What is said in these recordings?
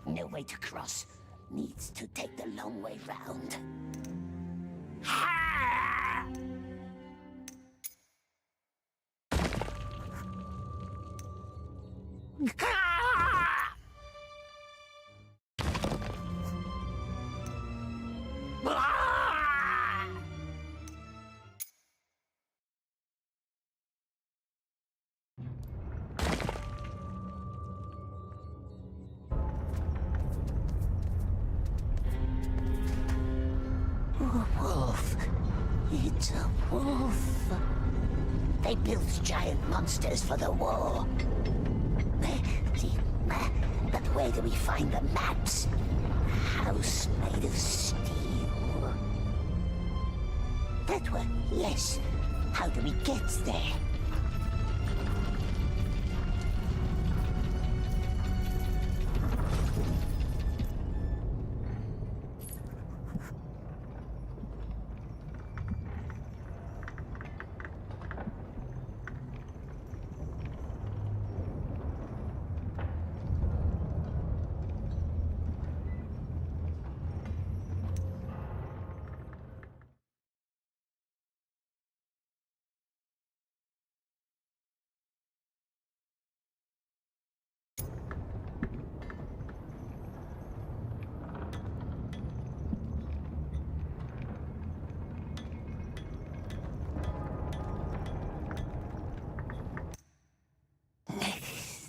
No way to cross. Needs to take the long way round. Wolf. It's a wolf. They built giant monsters for the war. But where do we find the maps? House made of steel. That one, yes. How do we get there?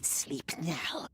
Sleep now.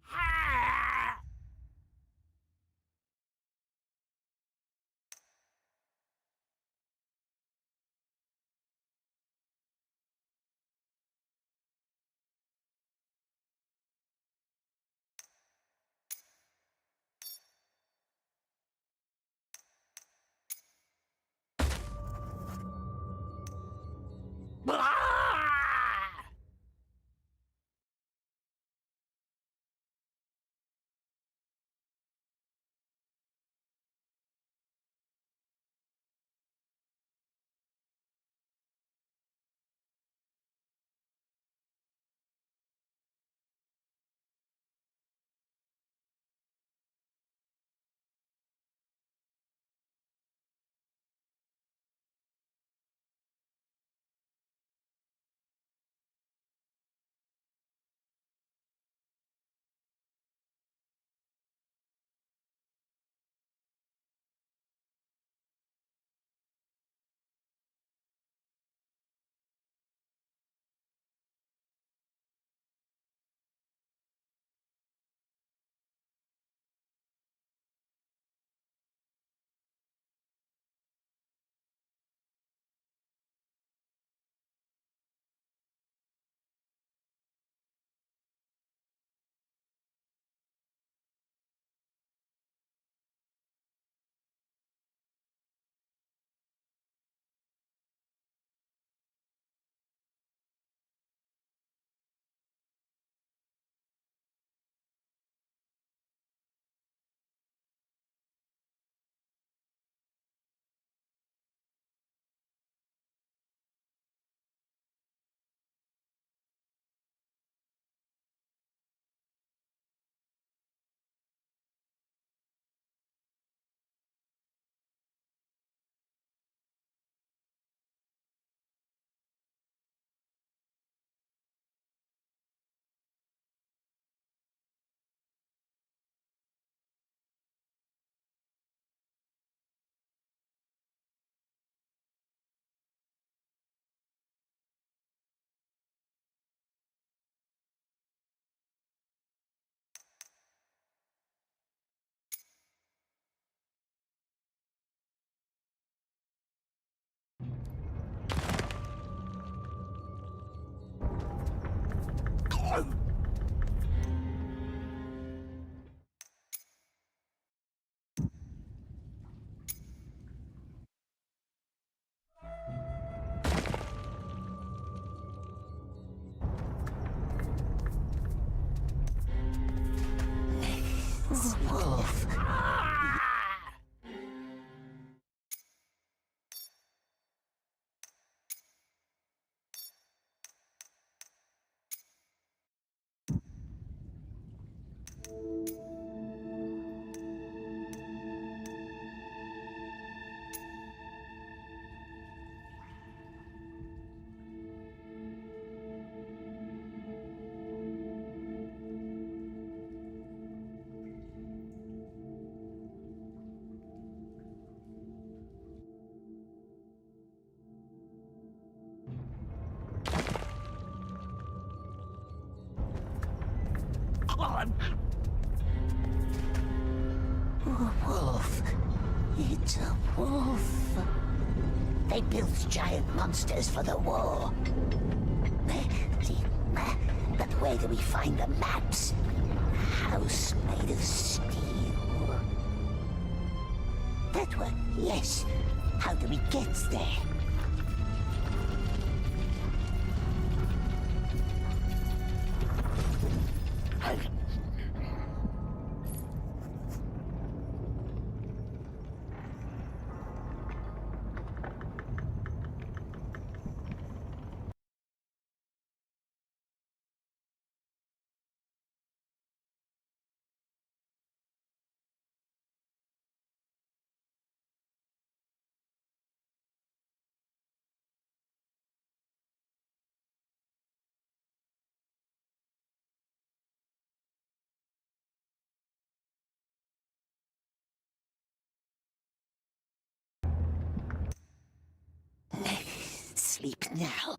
Wolf. It's a wolf. They built giant monsters for the war. But where do we find the maps? House made of steel. That one, yes. How do we get there? Sleep now.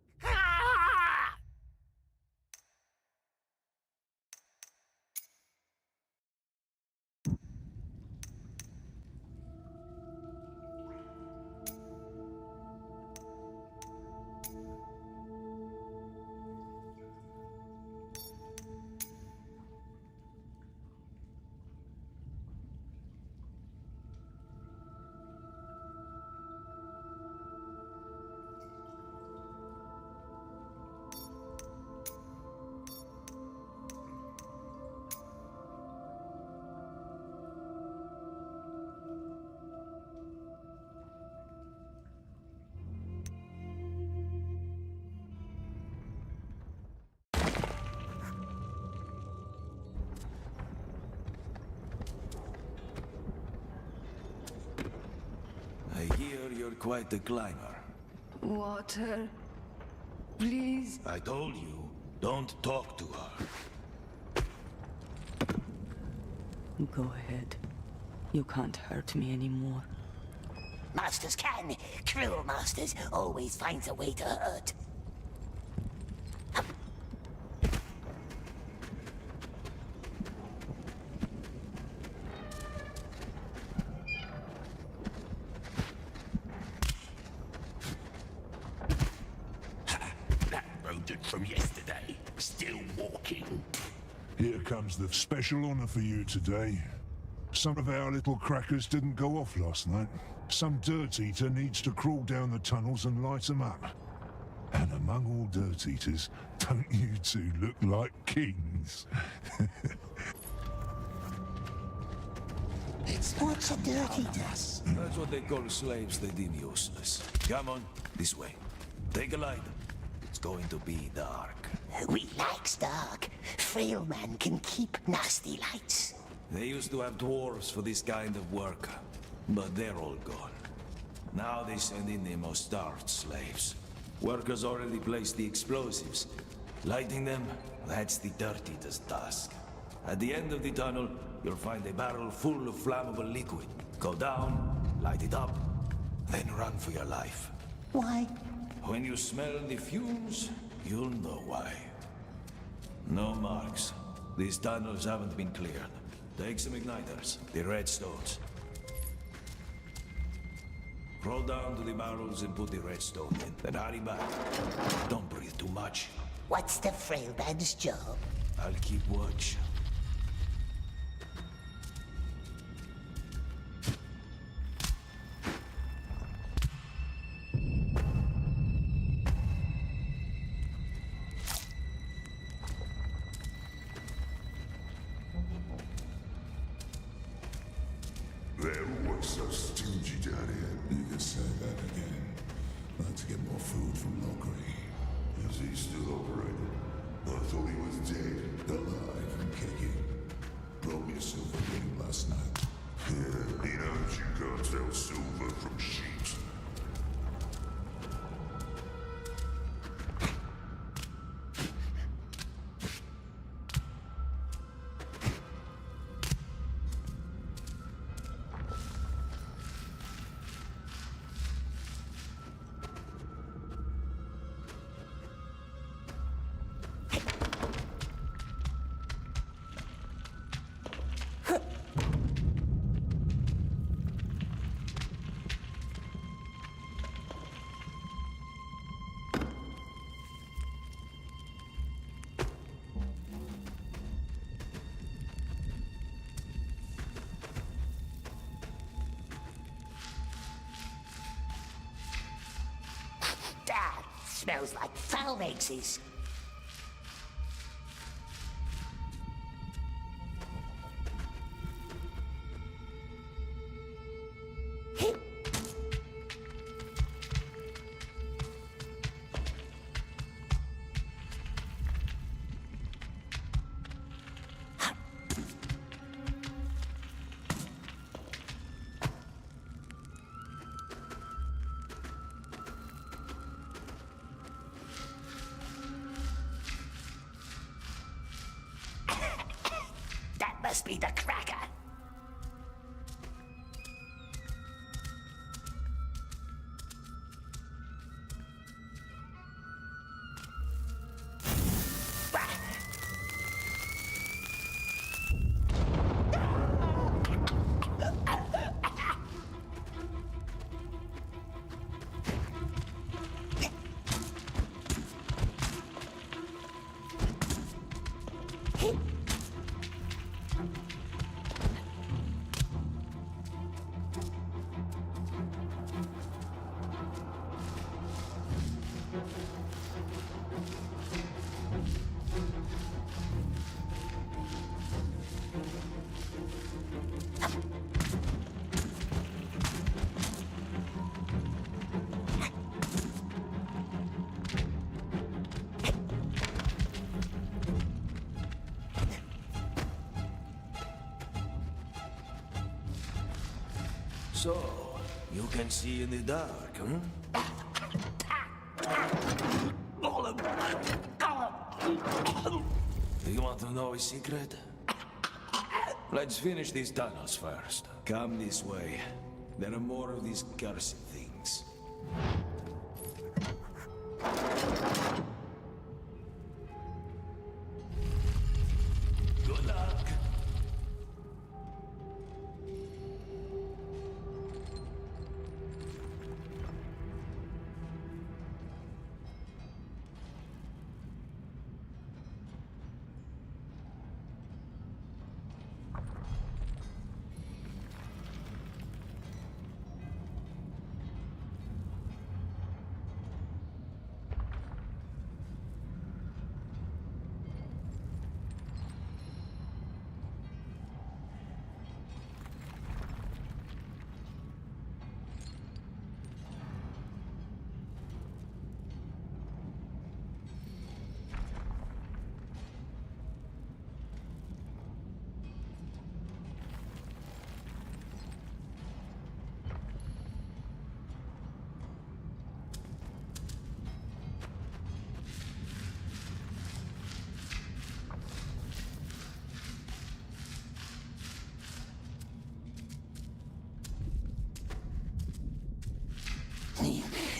I hear you're quite the climber. Water. Please. I told you, don't talk to her. Go ahead. You can't hurt me anymore. Masters can. Cruel masters always finds a way to hurt. That rodent from yesterday, still walking. Here comes the special honor for you today. Some of our little crackers didn't go off last night. Some dirt eater needs to crawl down the tunnels and light them up. And among all dirt eaters, don't you two look like kings? It's not so dirty, That's what they call slaves they deem useless. Come on, this way. Take a light. It's going to be dark. We like dark. Frail man can keep nasty lights. They used to have dwarves for this kind of work, but they're all gone. Now they send in the most starved slaves. Workers already placed the explosives. Lighting them, that's the dirt eater's task. At the end of the tunnel, you'll find a barrel full of flammable liquid. Go down, light it up, then run for your life. Why? When you smell the fumes, you'll know why. No marks. These tunnels haven't been cleared. Take some igniters, the redstones. Roll down to the barrels and put the redstone in. Then hurry back. Don't breathe too much. What's the frail man's job? I'll keep watch. They're always so stingy down here. You can say that again. Like to get more food from Lockery. Is he still operating? I thought he was dead. Alive and kicking. Brought me a silver ring last night. Yeah, he knows you can't tell silver from sheep. smells like phalanxes. That must be the cracker. So, you can see in the dark, huh? You want to know a secret? Let's finish these tunnels first. Come this way. There are more of these cursed things. Good luck.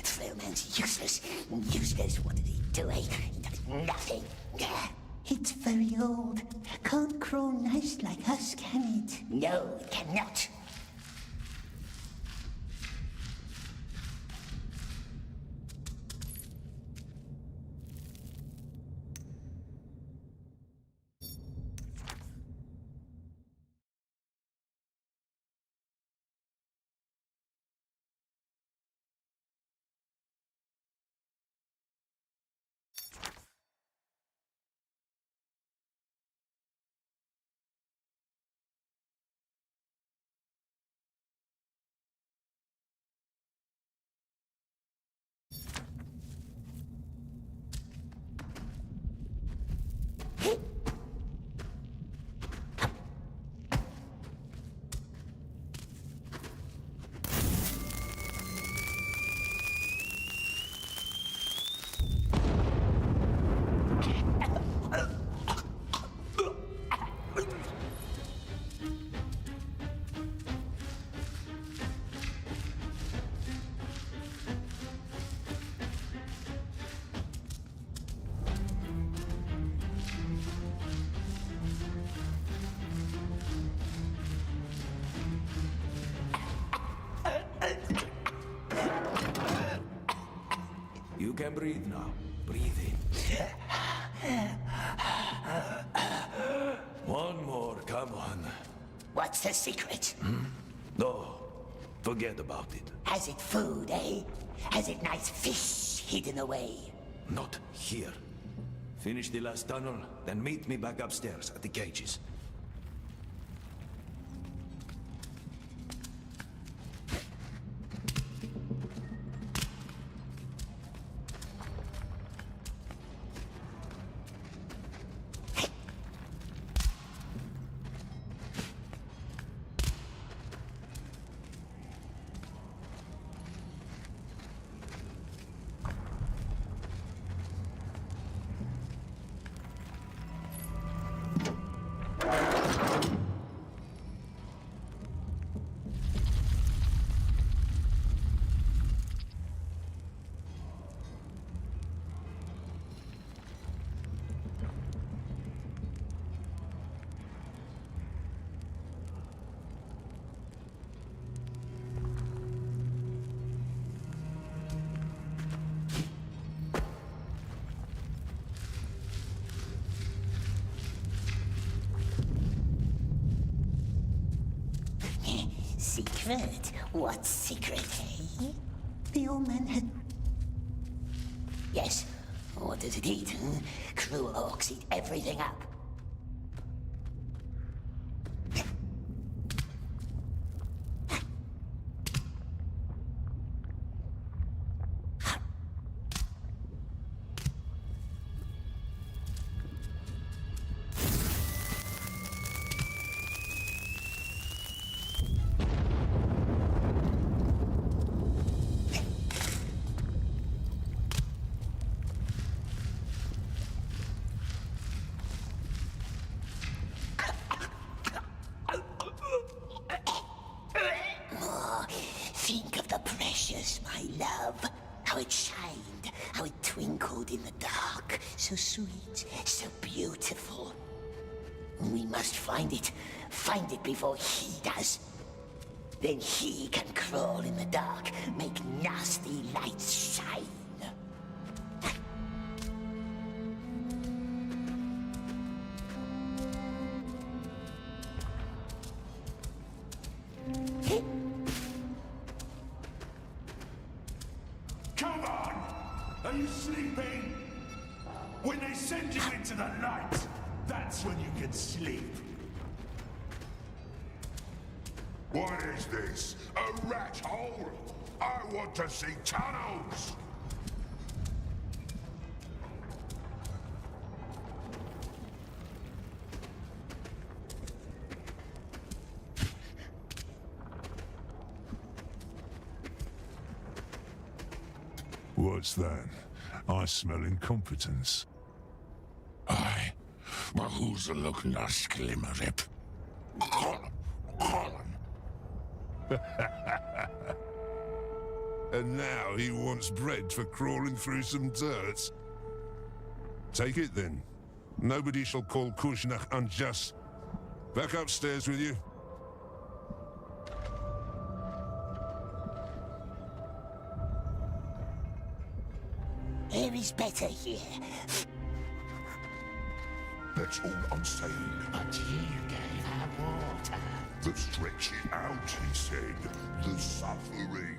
Thrillman's useless. Useless. What did he do, eh? He does nothing. It's very old. Can't grow nice like us, can it? No, it cannot. You can breathe now. Breathe in. One more, come on. What's the secret? No, forget about it. Has it food, eh? Has it nice fish hidden away? Not here. Finish the last tunnel, then meet me back upstairs at the cages. Secret? What secret, eh? The old man had... Yes. What does it eat? Crew hawks eat everything up. Think of the precious, my love. How it shined, how it twinkled in the dark. So sweet, so beautiful. We must find it before he does. Then he can crawl in the dark, make nasty lights shine. Come on! Are you sleeping? When they send you into the light, that's when you can sleep. What is this? A rat hole? I want to see tunnels! What's that? I smell incompetence. Aye, maar hoe ze look naar sklimmerip. And now he wants bread for crawling through some dirt. Take it then. Nobody shall call Kuznach unjust. Back upstairs with you. Air is better here. That's all I'm saying. But you gave her water. The stretching out, he said. The suffering.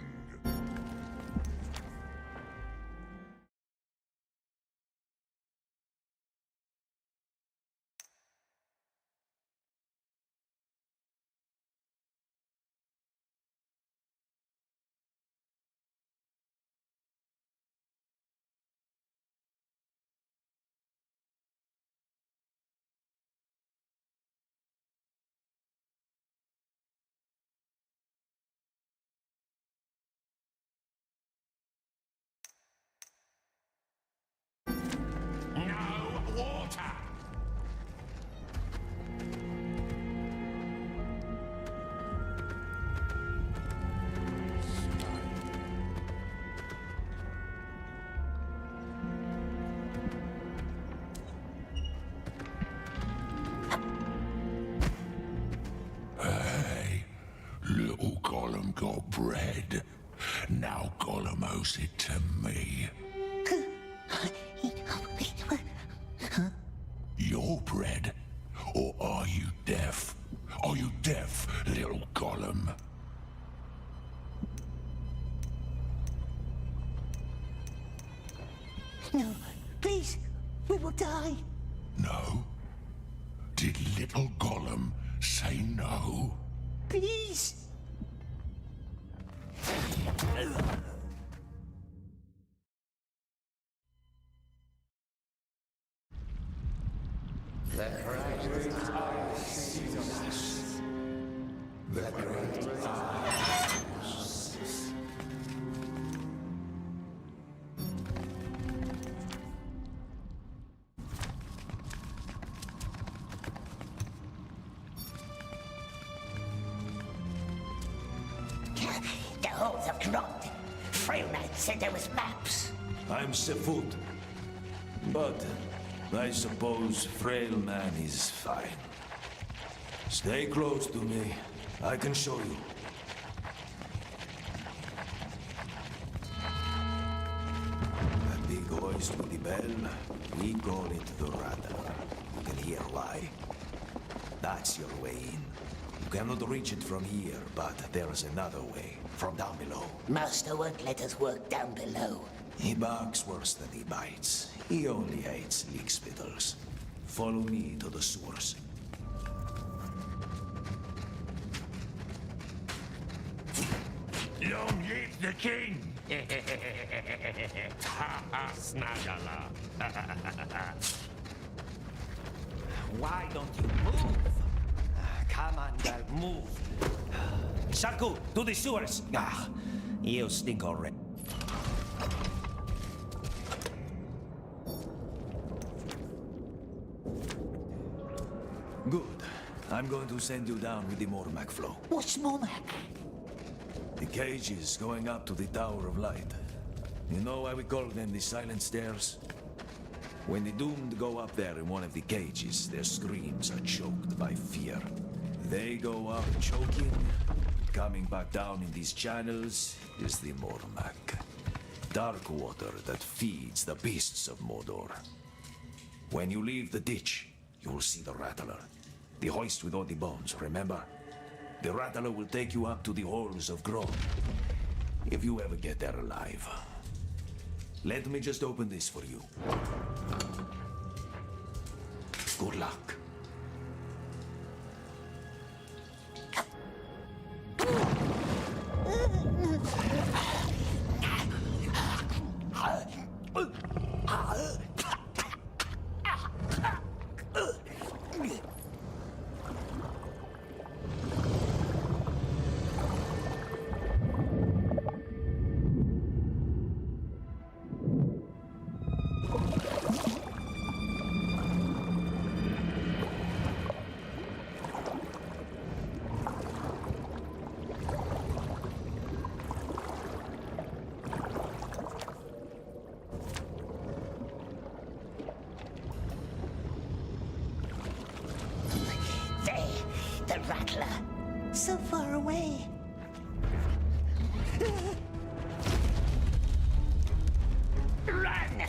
Please, we will die. No? Did little Gollum say no? Please. The halls have dropped. Freeman said there was maps. I'm Sefut. But I suppose frail man is fine. Stay close to me. I can show you. That big hoist with the bell, we call it the Rattler. You can hear why. That's your way in. You cannot reach it from here, but there is another way, from down below. Master won't let us work down below. He barks worse than he bites. He only hates leak spittles. Follow me to the source. Long live the king! Snagala. Why don't you move? Come on, girl, move. Shaku, to the sewers. You stink already. Good. I'm going to send you down with the Mormac flow. What's Mormac? The cages going up to the Tower of Light. You know why we call them the Silent Stairs? When the doomed go up there in one of the cages, their screams are choked by fear. They go up choking. Coming back down in these channels is the Mormac. Dark water that feeds the beasts of Mordor. When you leave the ditch, you will see the Rattler. The hoist with all the bones, remember? The Rattler will take you up to the halls of Grom. If you ever get there alive. Let me just open this for you. Good luck. The Rattler. So far away. Run!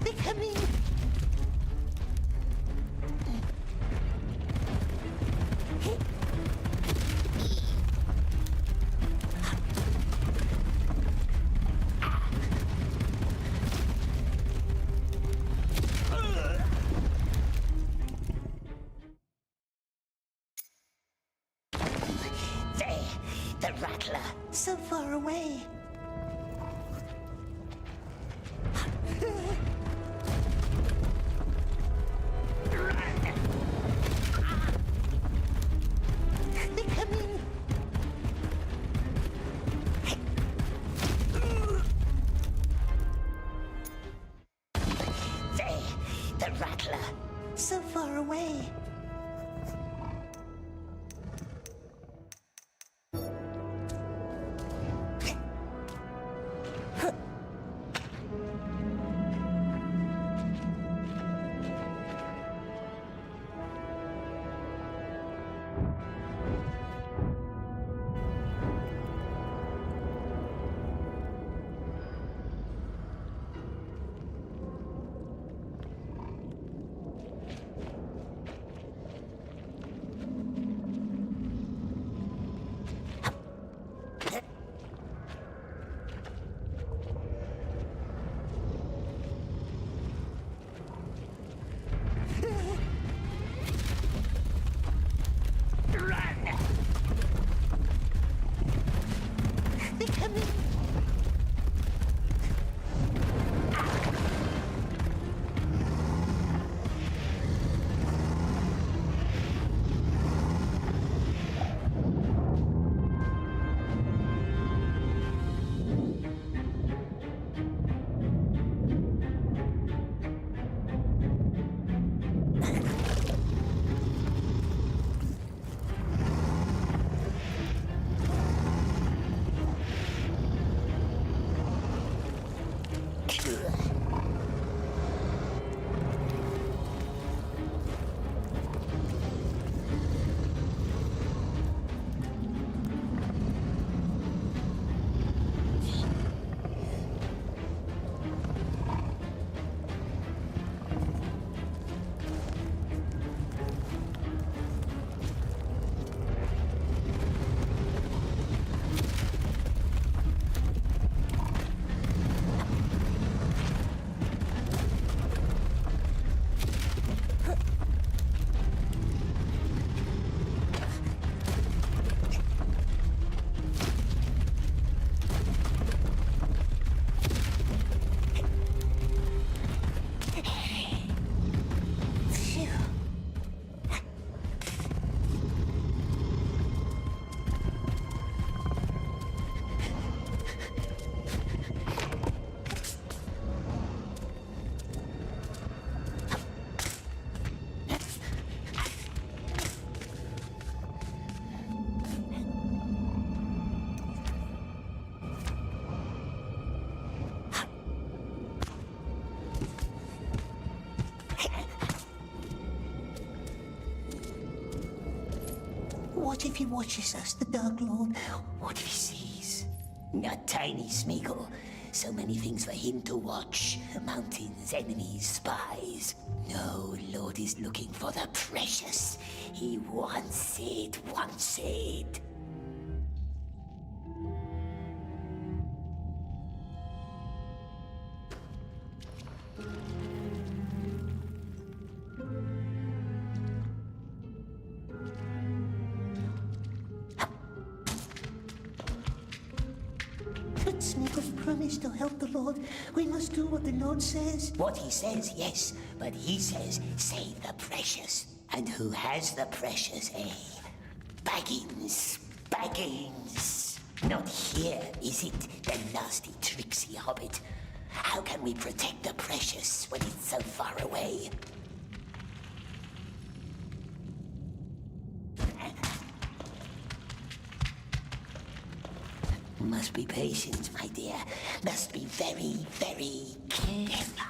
They're coming! The Rattler. So far away. Run! They're coming! The Rattler. So far away. What if he watches us, the Dark Lord? What if he sees? A tiny Smeagol. So many things for him to watch. Mountains, enemies, spies. No, Lord is looking for the precious. He wants it, wants it. But Smeagol's promised to help the Lord. We must do what the Lord says. What he says, yes, but he says, save the precious. And who has the precious, eh? Baggins, Baggins. Not here, is it, the nasty, tricksy hobbit? How can we protect the precious when it's so far away? Must be patient, my dear. Must be very, very careful.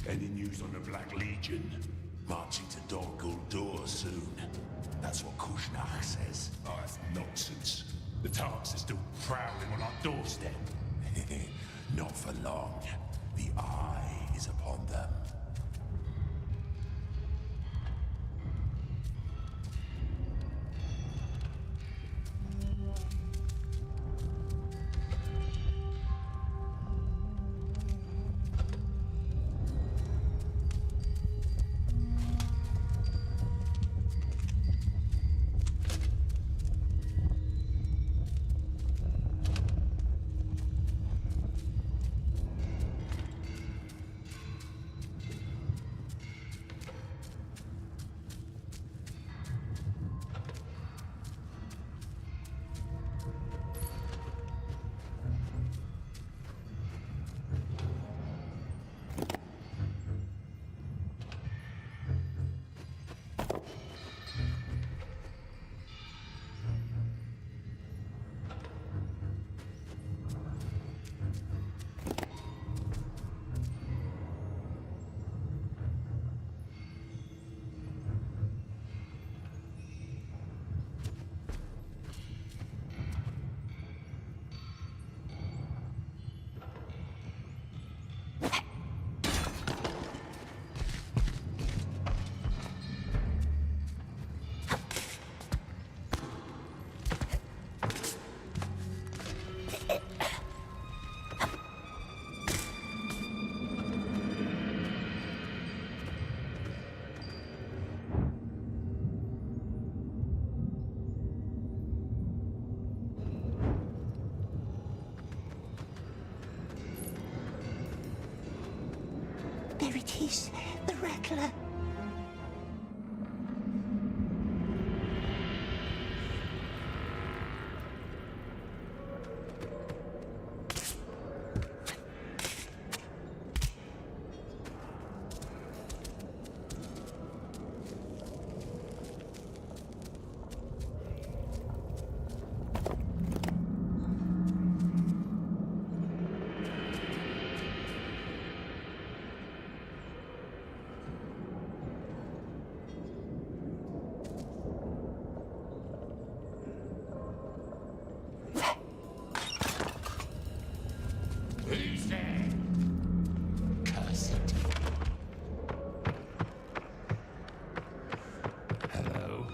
Any news on the Black Legion? Marching to Dol Guldur soon. That's what Kushnach says. Oh, that's nonsense. The Tarks are still prowling on our doorstep. Not for long. The eye is upon them. There it is, the rattler. Who's there? Curse it. Hello?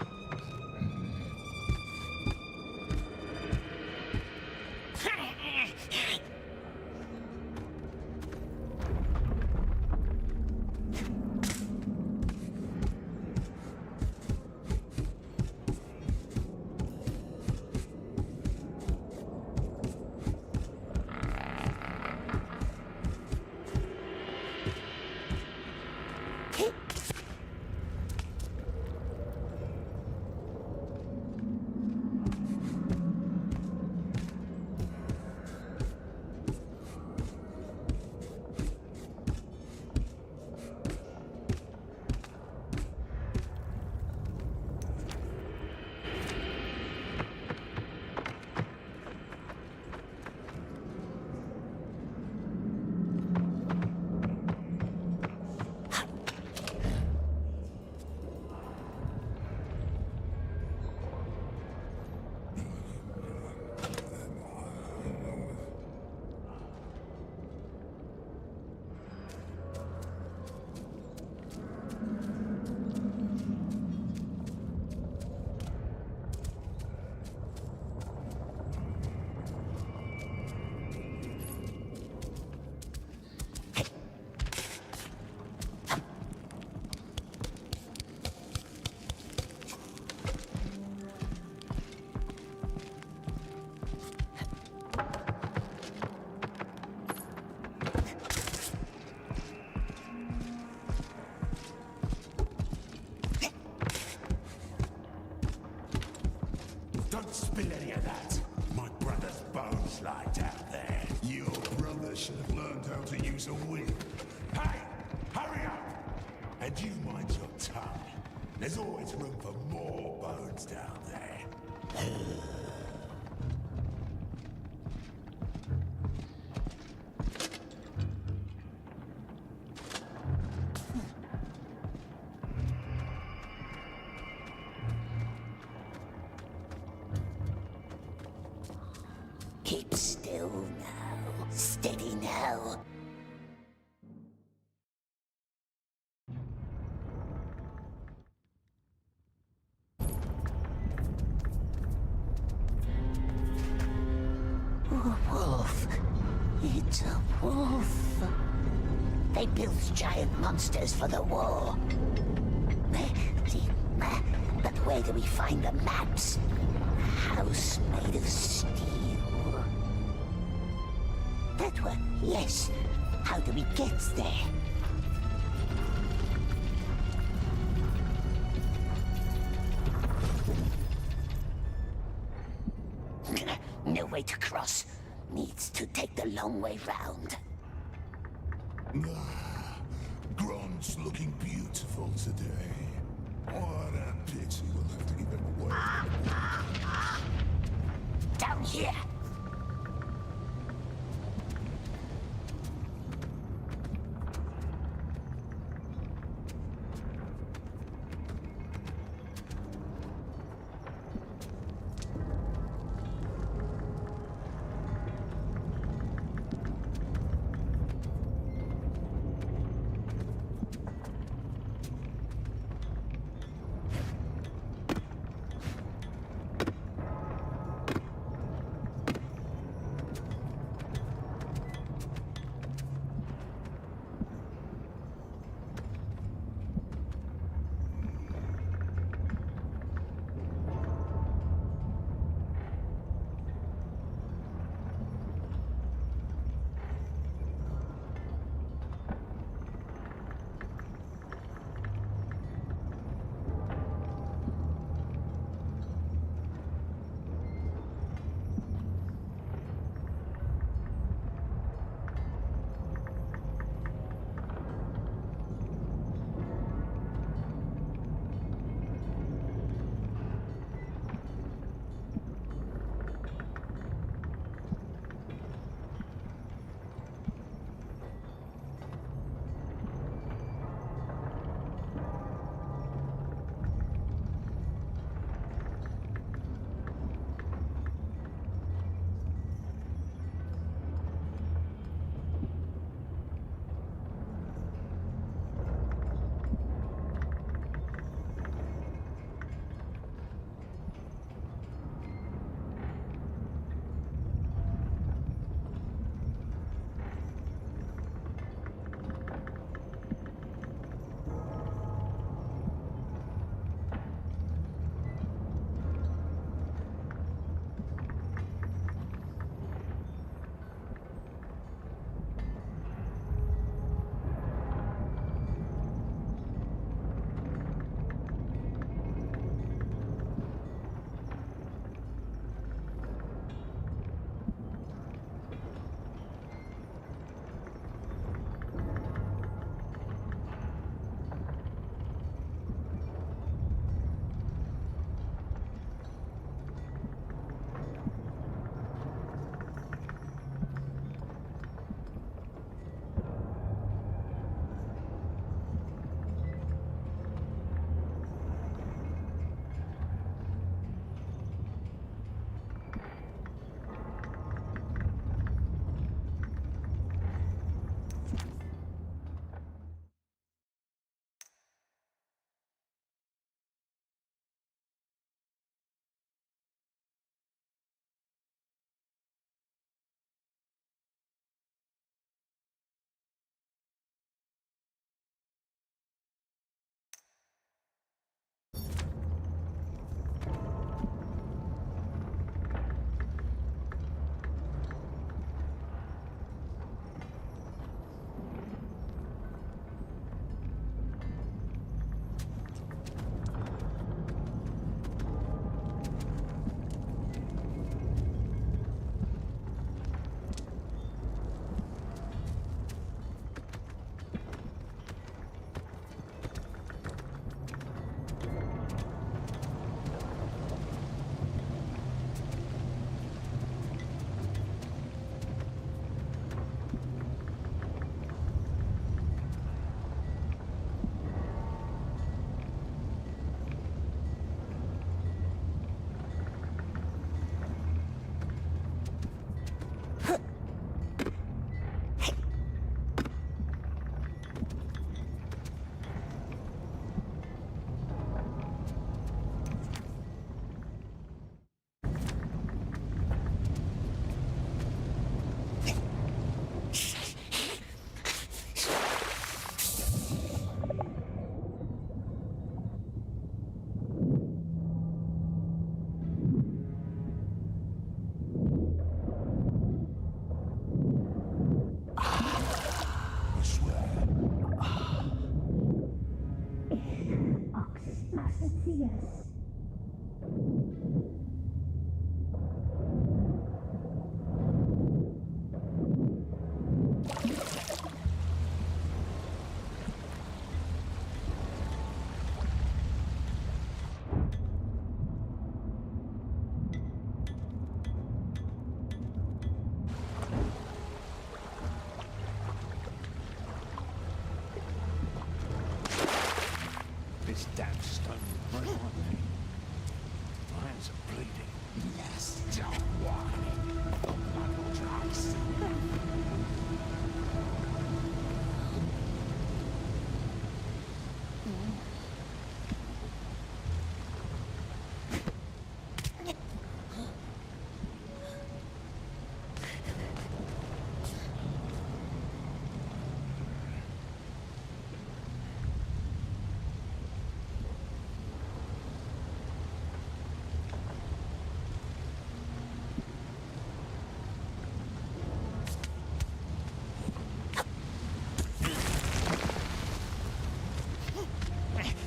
Don't spill any of that. My brother's bones lie down there. Your brother should have learned how to use a whip. Hey! Hurry up! And you mind your tongue. There's always room for more bones down there. Did he know? Wolf. It's a wolf. They built giant monsters for the war. But where do we find the maps? A house made of steel. That one, yes. How do we get there? No way to cross. Needs to take the long way round. Grant's looking beautiful today. What a pity we'll have to give him away. Down here! eyes are bleeding. Yes, don't worry. The blood will dry soon.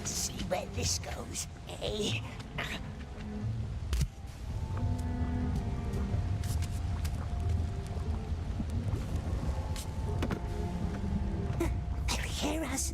See where this goes, eh? They'll hear us.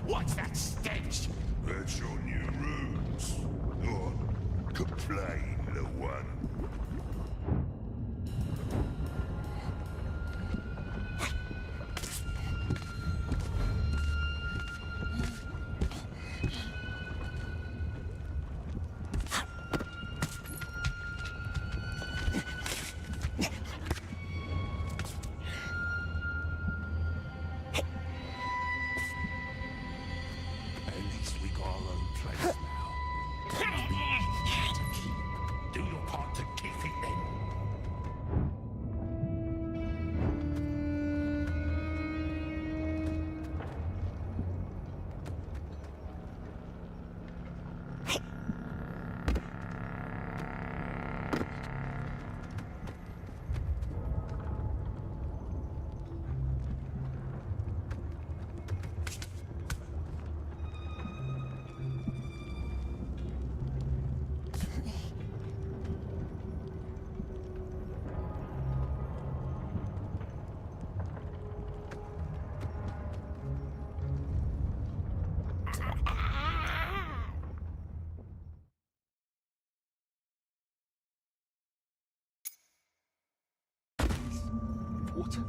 What's that stench? That's your new runes. Oh, complain, little one. At least we got our own place now. Do your part to keep it then. Water.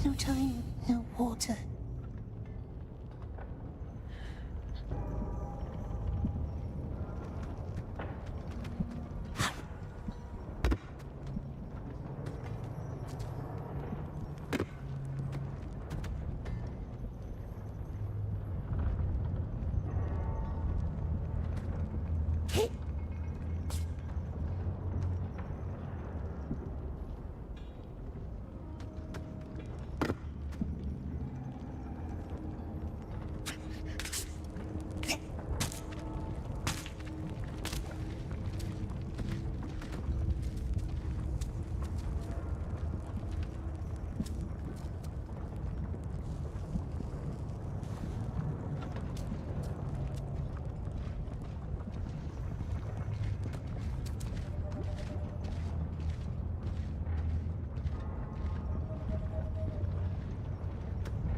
No time, no water.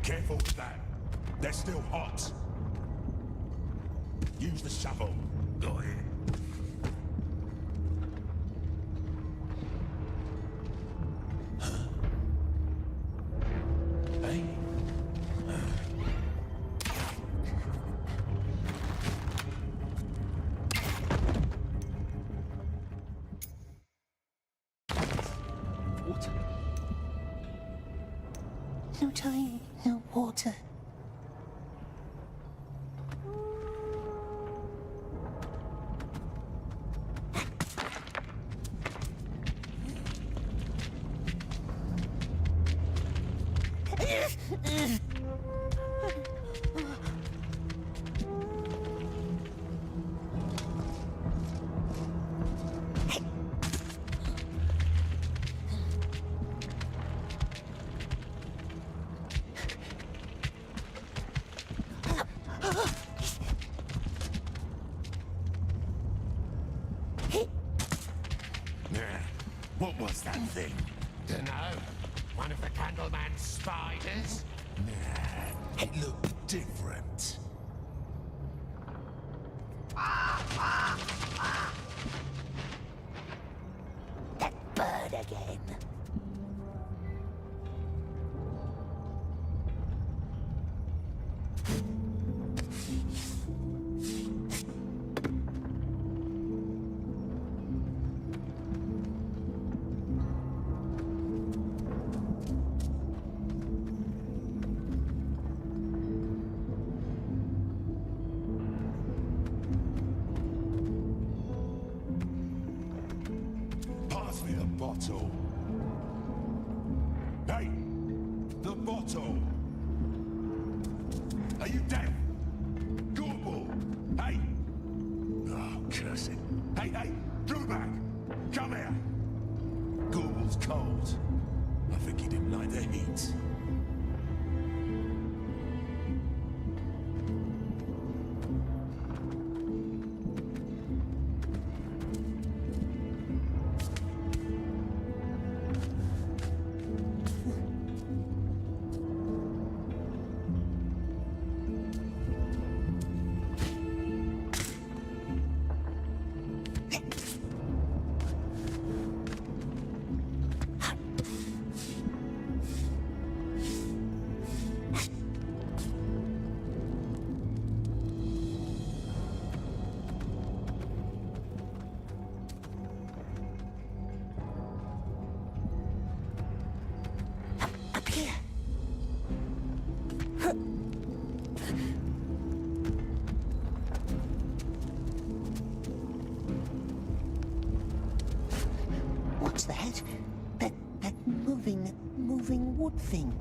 Careful with that. They're still hot. Use the shovel. Got it. Hey? Water. No time, no water. What was that thing? Dunno. One of the Candleman's spiders? Nah, it looked different. That bird again. Pass me the bottle. Hey! The bottle! Are you deaf? Gobble! Hey! Oh, curse it. Hey! Drewback! Come here! Gorble's cold. I think he didn't like the heat. Up here. What's that? That moving wood thing.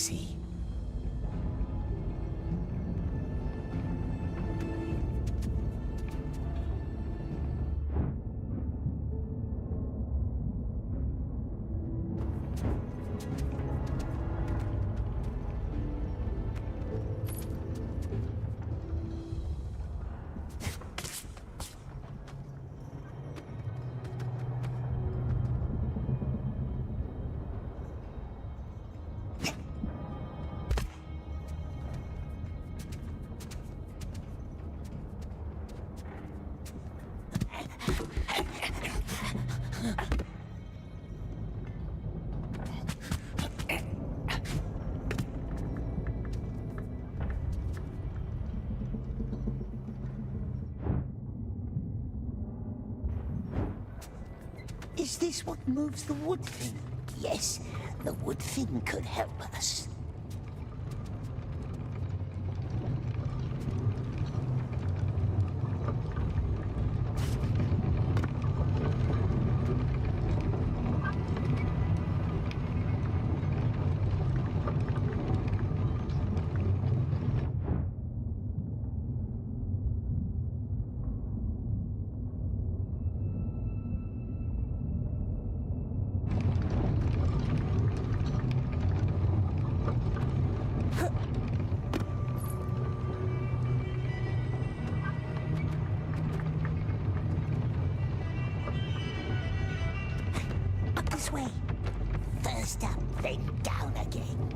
see. Is this what moves the wood thing? Yes, the wood thing could help us. This way. First up, then down again.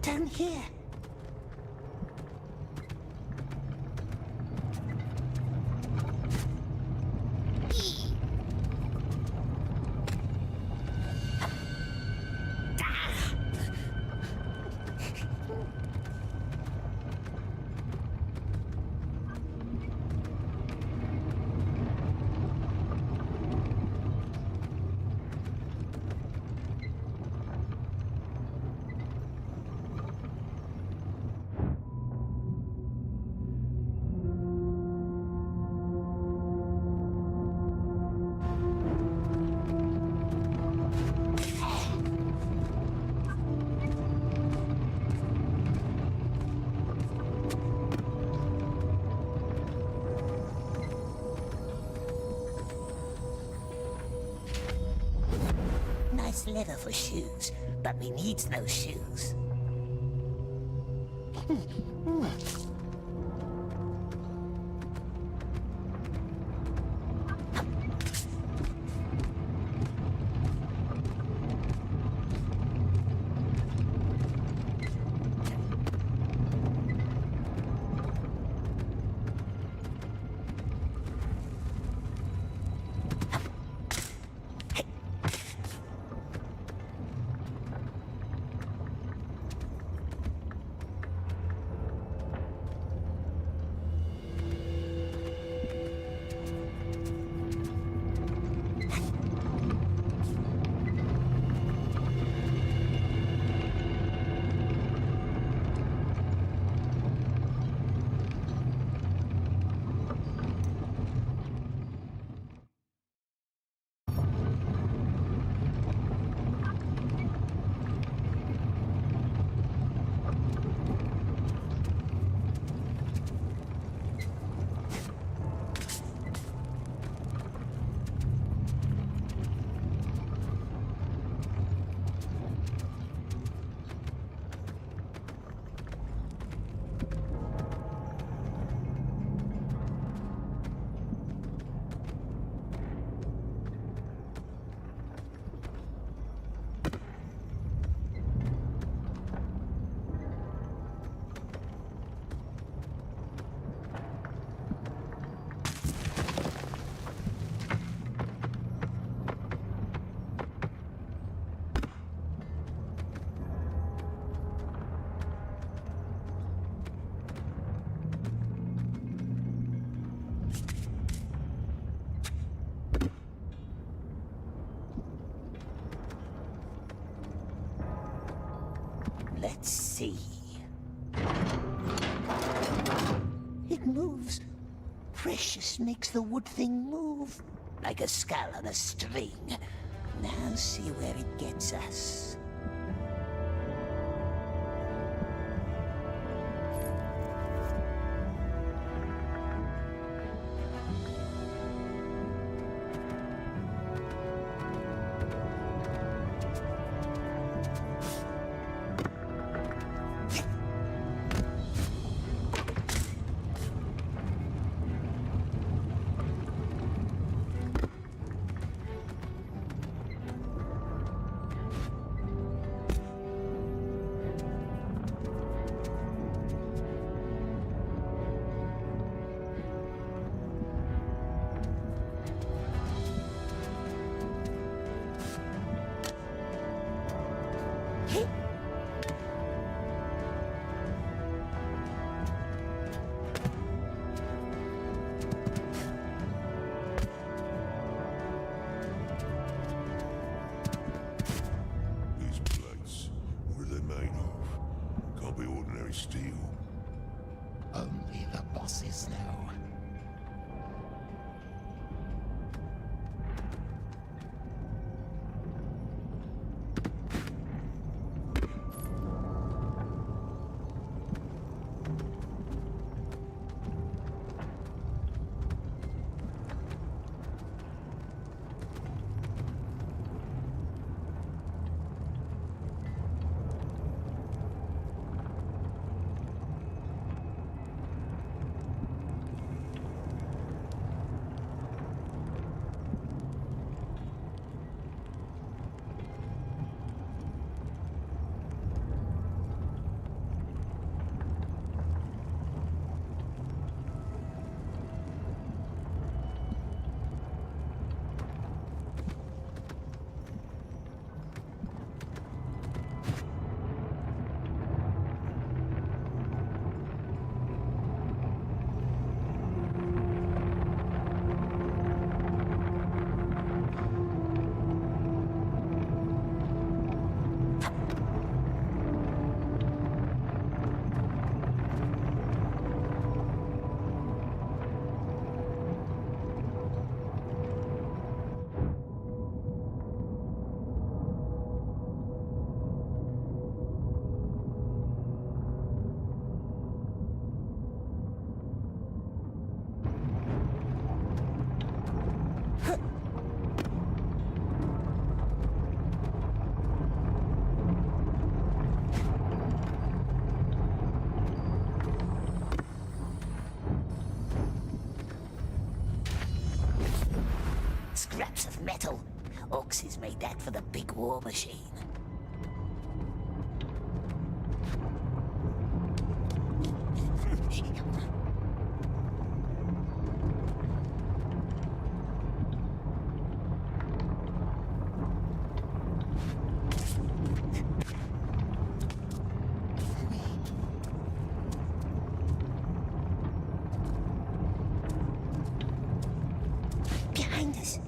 Down here. Nice leather for shoes, but we needs no shoes. see. It moves. Precious makes the wood thing move. Like a skull on a string. Now see where it gets us. These plates, what are they made of? Can't be ordinary steel. Only the bosses know. Scraps of metal. Oxys made that for the big war machine. Behind us.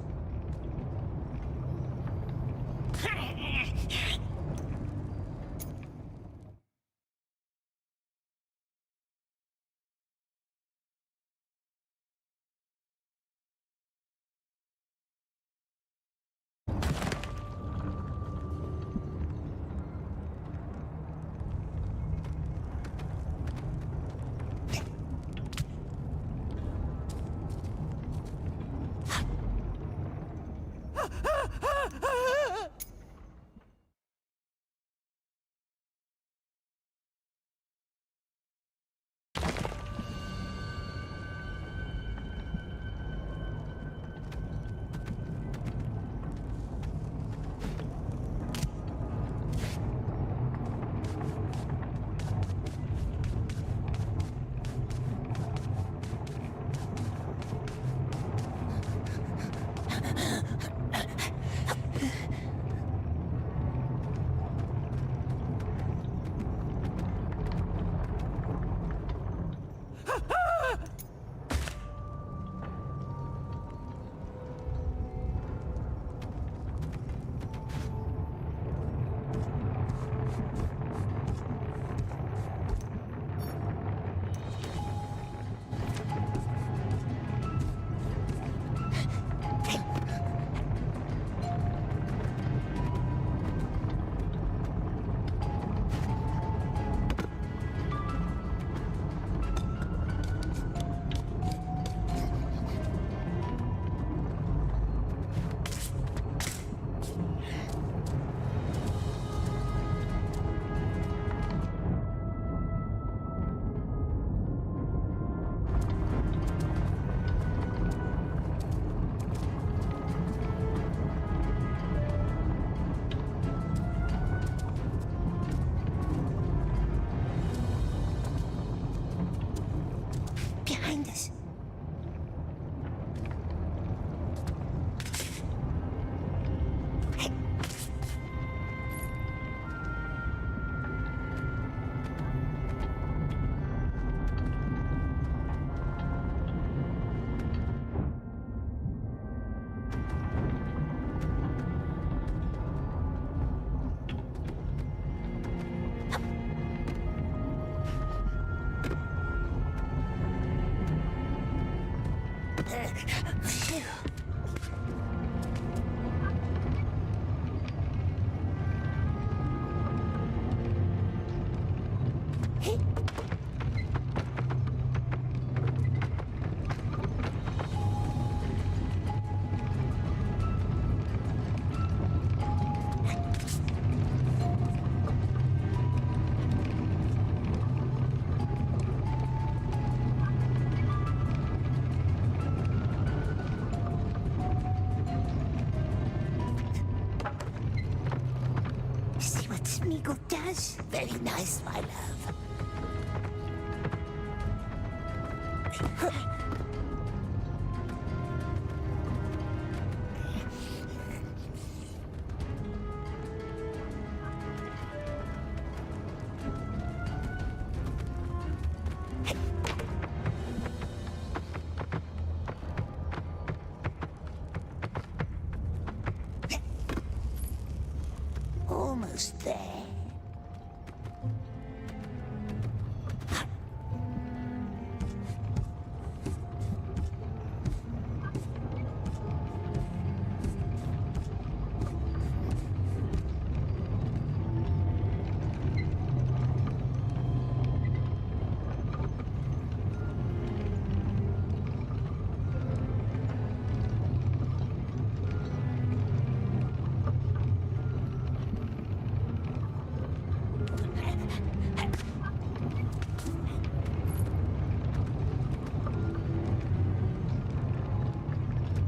behind us. Phew. See what Smeagol does? Very nice, my love. Almost there.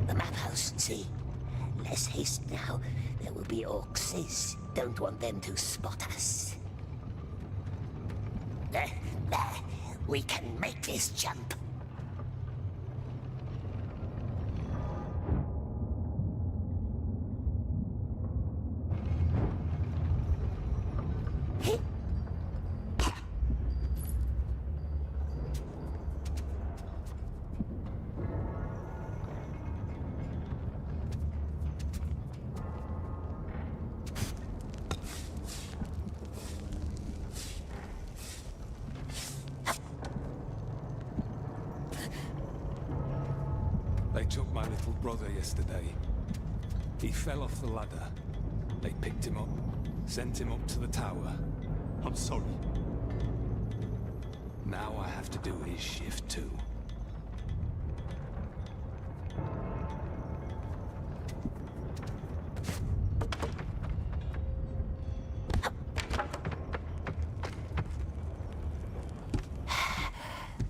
The map house, see? Let's haste now. There will be orcs. Don't want them to spot us. There. We can make this jump. They took my little brother yesterday. He fell off the ladder. They picked him up, sent him up to the tower. I'm sorry. Now I have to do his shift too.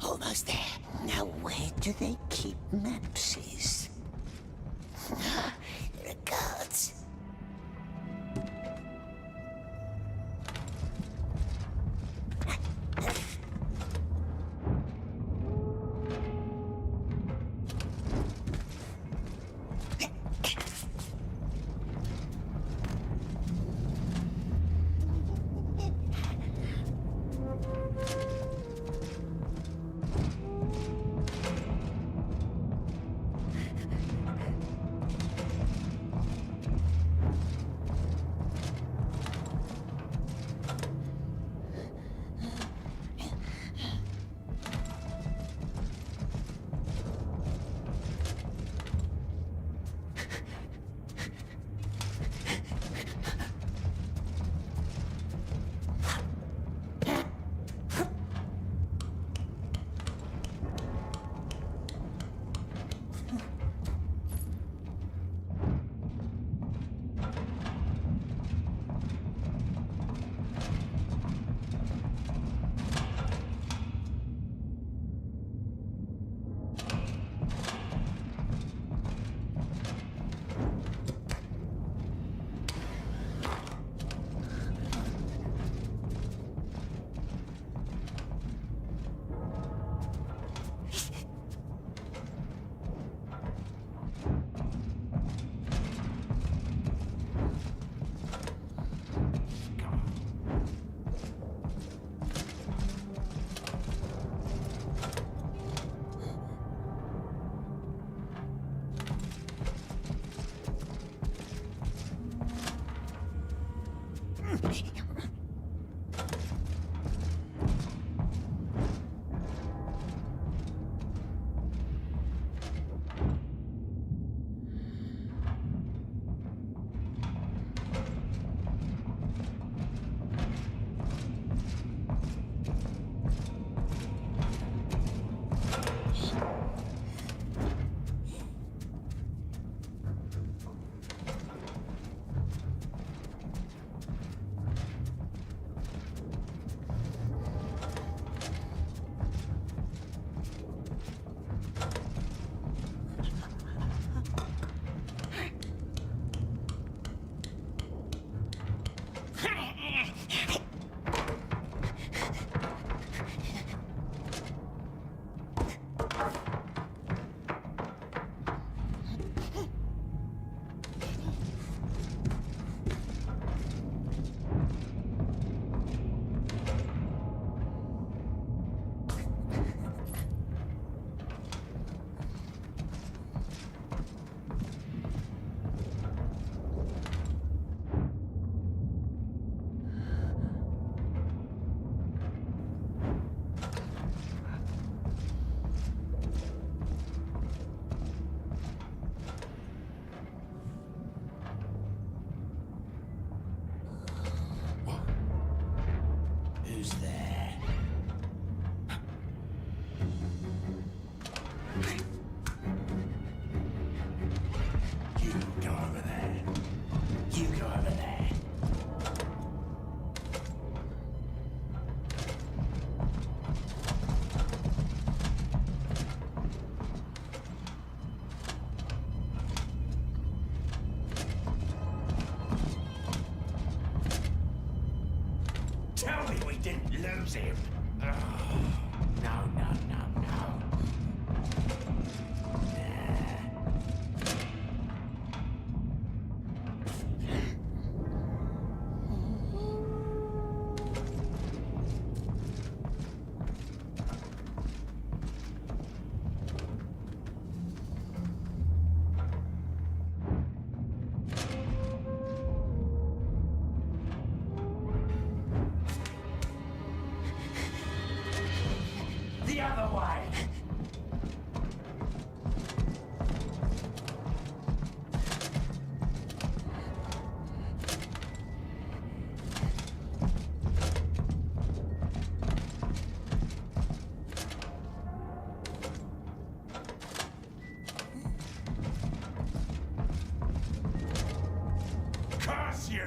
Almost there. Now, where do they keep mapsies? There are guards. use him. Oh, no, no, no, no. The other way! Curse you!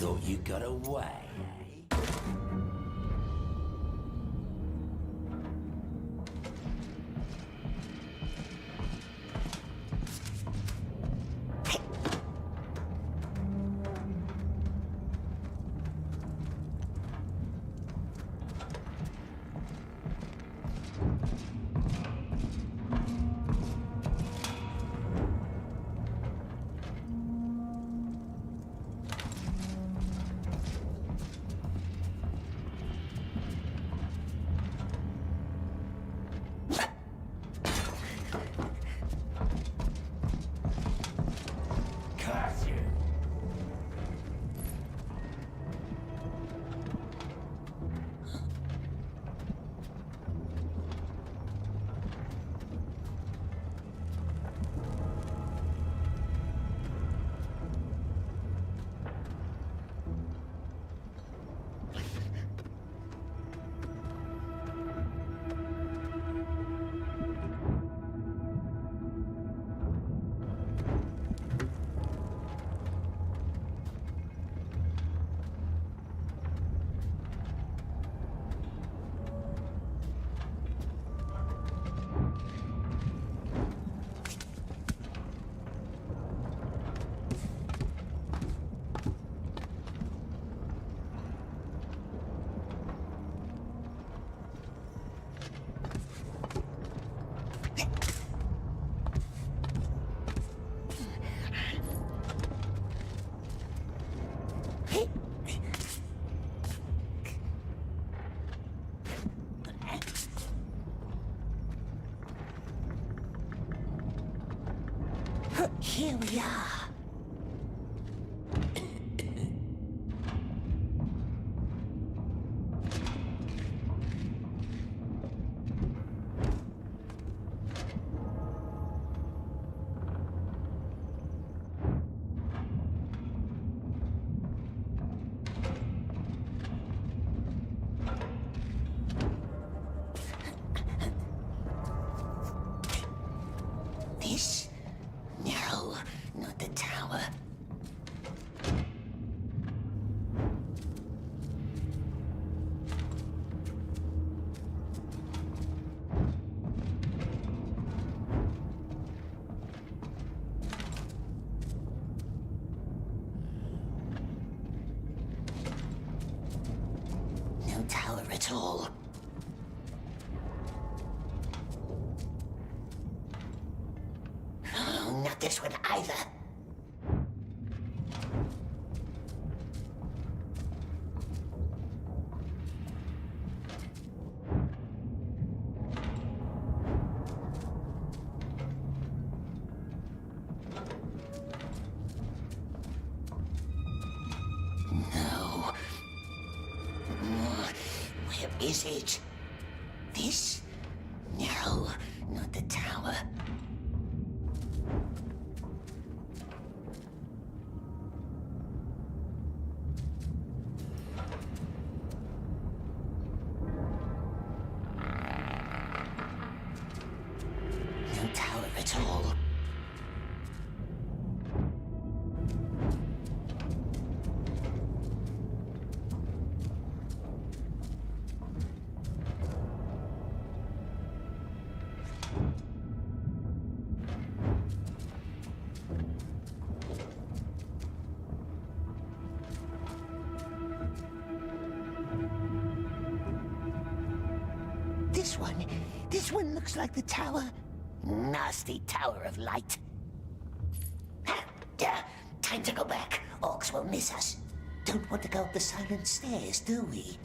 Thought you got away. Here we are. This? No, not the tower. No tower at all. Oh, not this one either. No. Where is it? This? No, not the tower. No tower at all. This one looks like the tower. Nasty tower of light. Time to go back. Orcs will miss us. Don't want to go up the silent stairs, do we?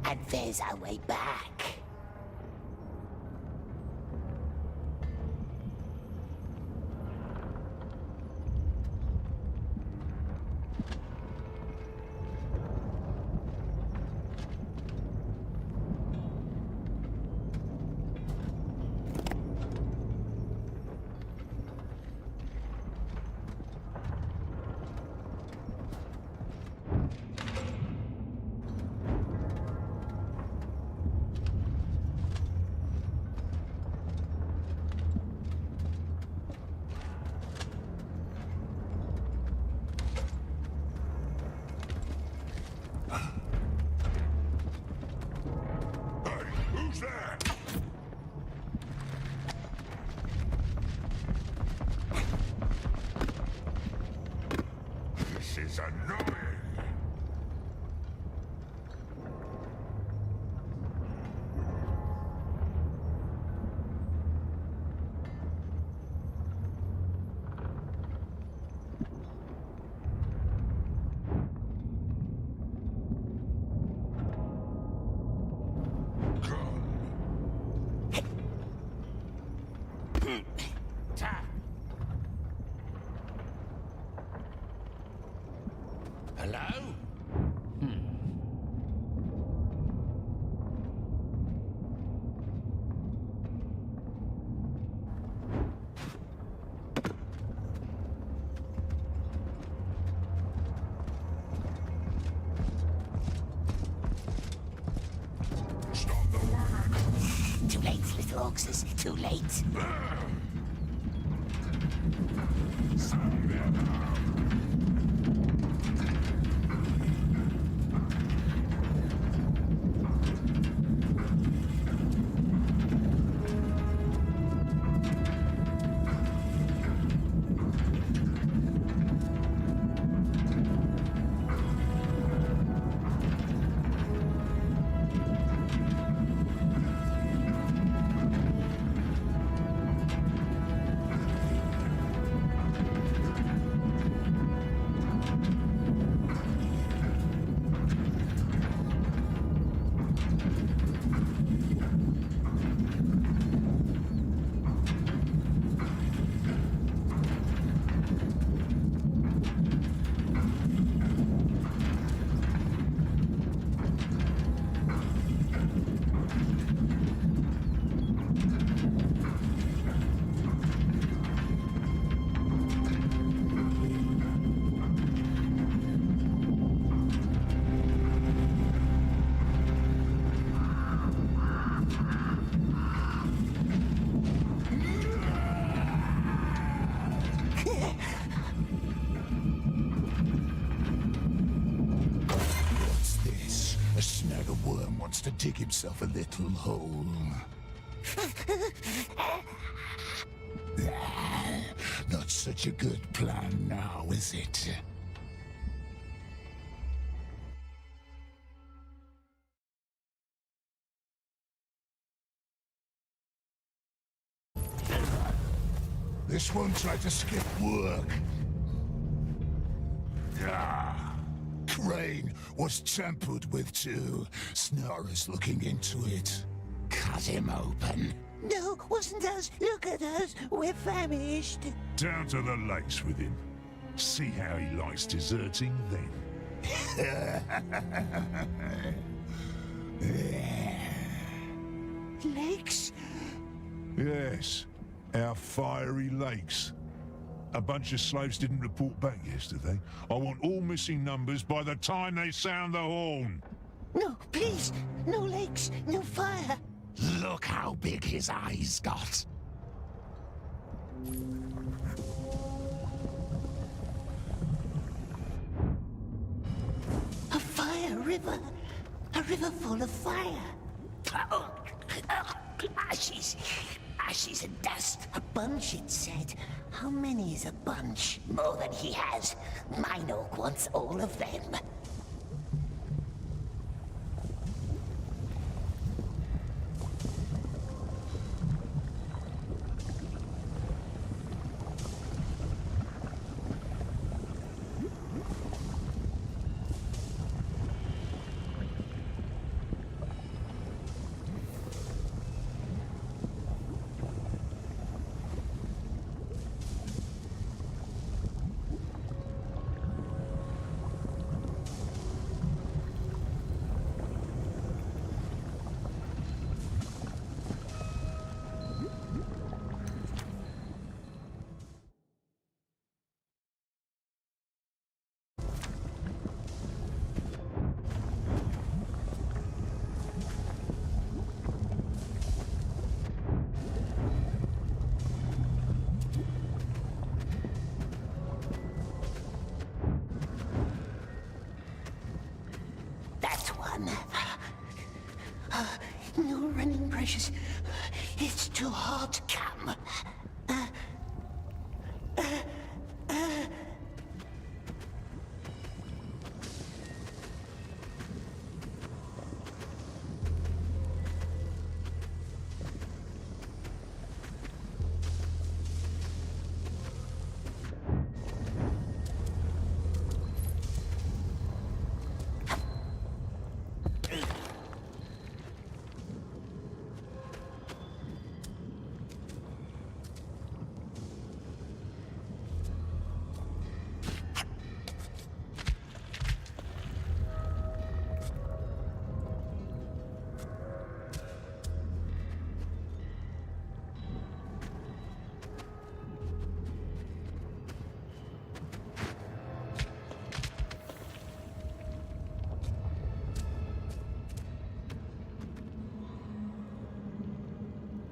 And there's our way back. Who's there? This is annoying. Hello? Stop the work. Too late, little orcs. Too late. What's this? A snag of worm wants to dig himself a little hole. Not such a good plan now, is it? This one tried to skip work. Crane was tampered with too. Snar's looking into it. Cut him open. No, wasn't us. Look at us. We're famished. Down to the lace with him. See how he likes deserting then. Lakes? Yes, our fiery lakes. A bunch of slaves didn't report back yesterday. I want all missing numbers by the time they sound the horn. No, please. No lakes. No fire. Look how big his eyes got. A fire river. A river full of fire. Oh, ashes. Ashes and dust. A bunch, it said. How many is a bunch? More than he has. Mine orc wants all of them. No running brushes. It's too hard to come.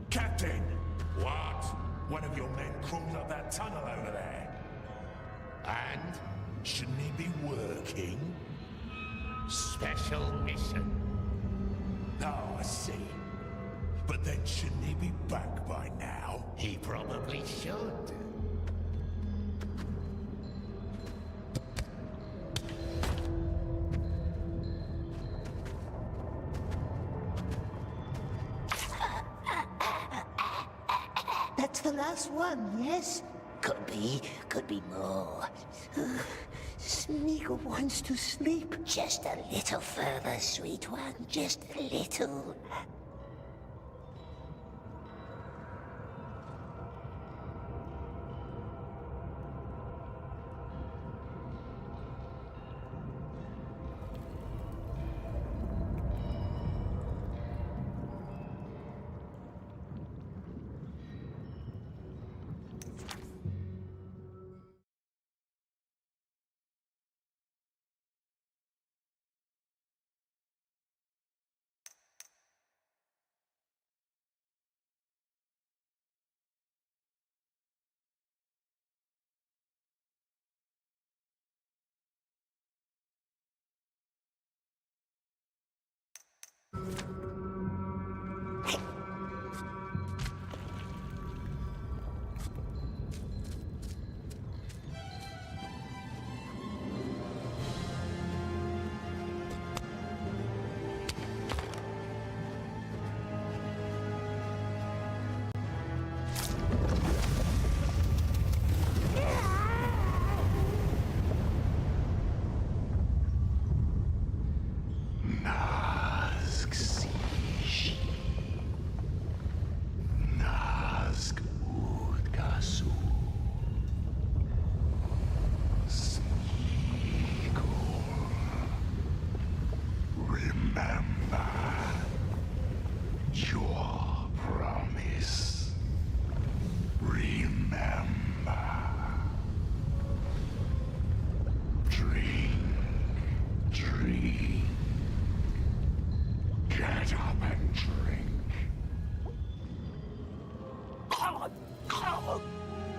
Captain! What? One of your men crawled up that tunnel over there? And? Shouldn't he be working? Special mission. Oh, I see. But then shouldn't he be back by now? He probably should. That's the last one, yes? Could be more. Smeagol wants to sleep. Just a little further, sweet one, just a little.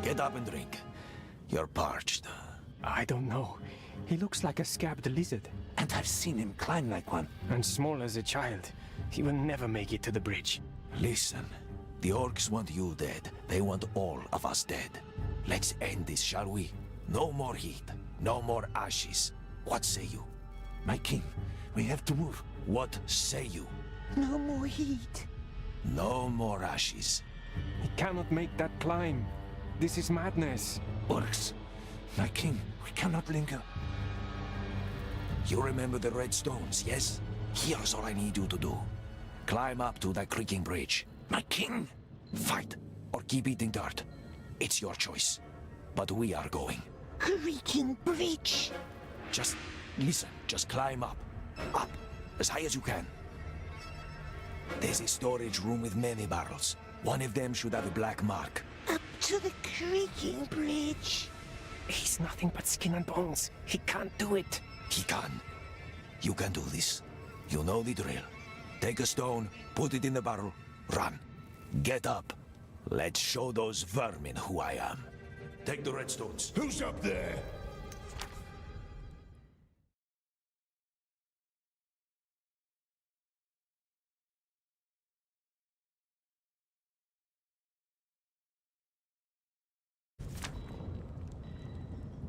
Get up and drink. You're parched. I don't know. He looks like a scabbed lizard. And I've seen him climb like one. And small as a child. He will never make it to the bridge. Listen, the orcs want you dead. They want all of us dead. Let's end this, shall we? No more heat. No more ashes. What say you? My king, we have to move. What say you? No more heat. No more ashes. He cannot make that climb. This is madness. Orcs, my king, we cannot linger. You remember the red stones, yes? Here's all I need you to do. Climb up to that creaking bridge. My king! Fight, or keep eating dirt. It's your choice. But we are going. Creaking bridge. Just listen, just climb up. Up, as high as you can. There's a storage room with many barrels. One of them should have a black mark. Up to the creaking bridge. He's nothing but skin and bones. He can't do it. He can. You can do this. You know the drill. Take a stone, put it in the barrel, run. Get up. Let's show those vermin who I am. Take the red stones. Who's up there?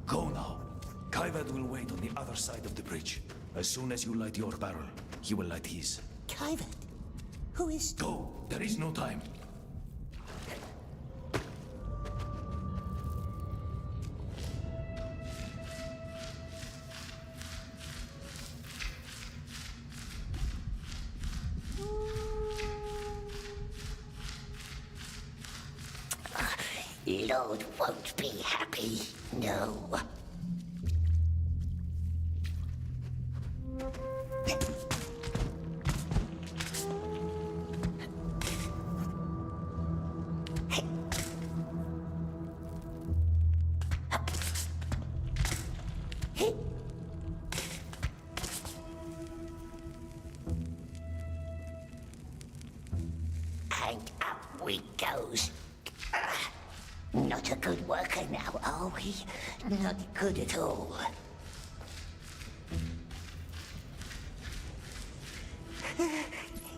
Go now. Kaivad will wait on the other side of the bridge. As soon as you light your barrel, he will light his. Kaivad? Who is... Go! There is no time. Lord won't be happy, no. And up we goes. Not not a good worker now, are we? Not good at all.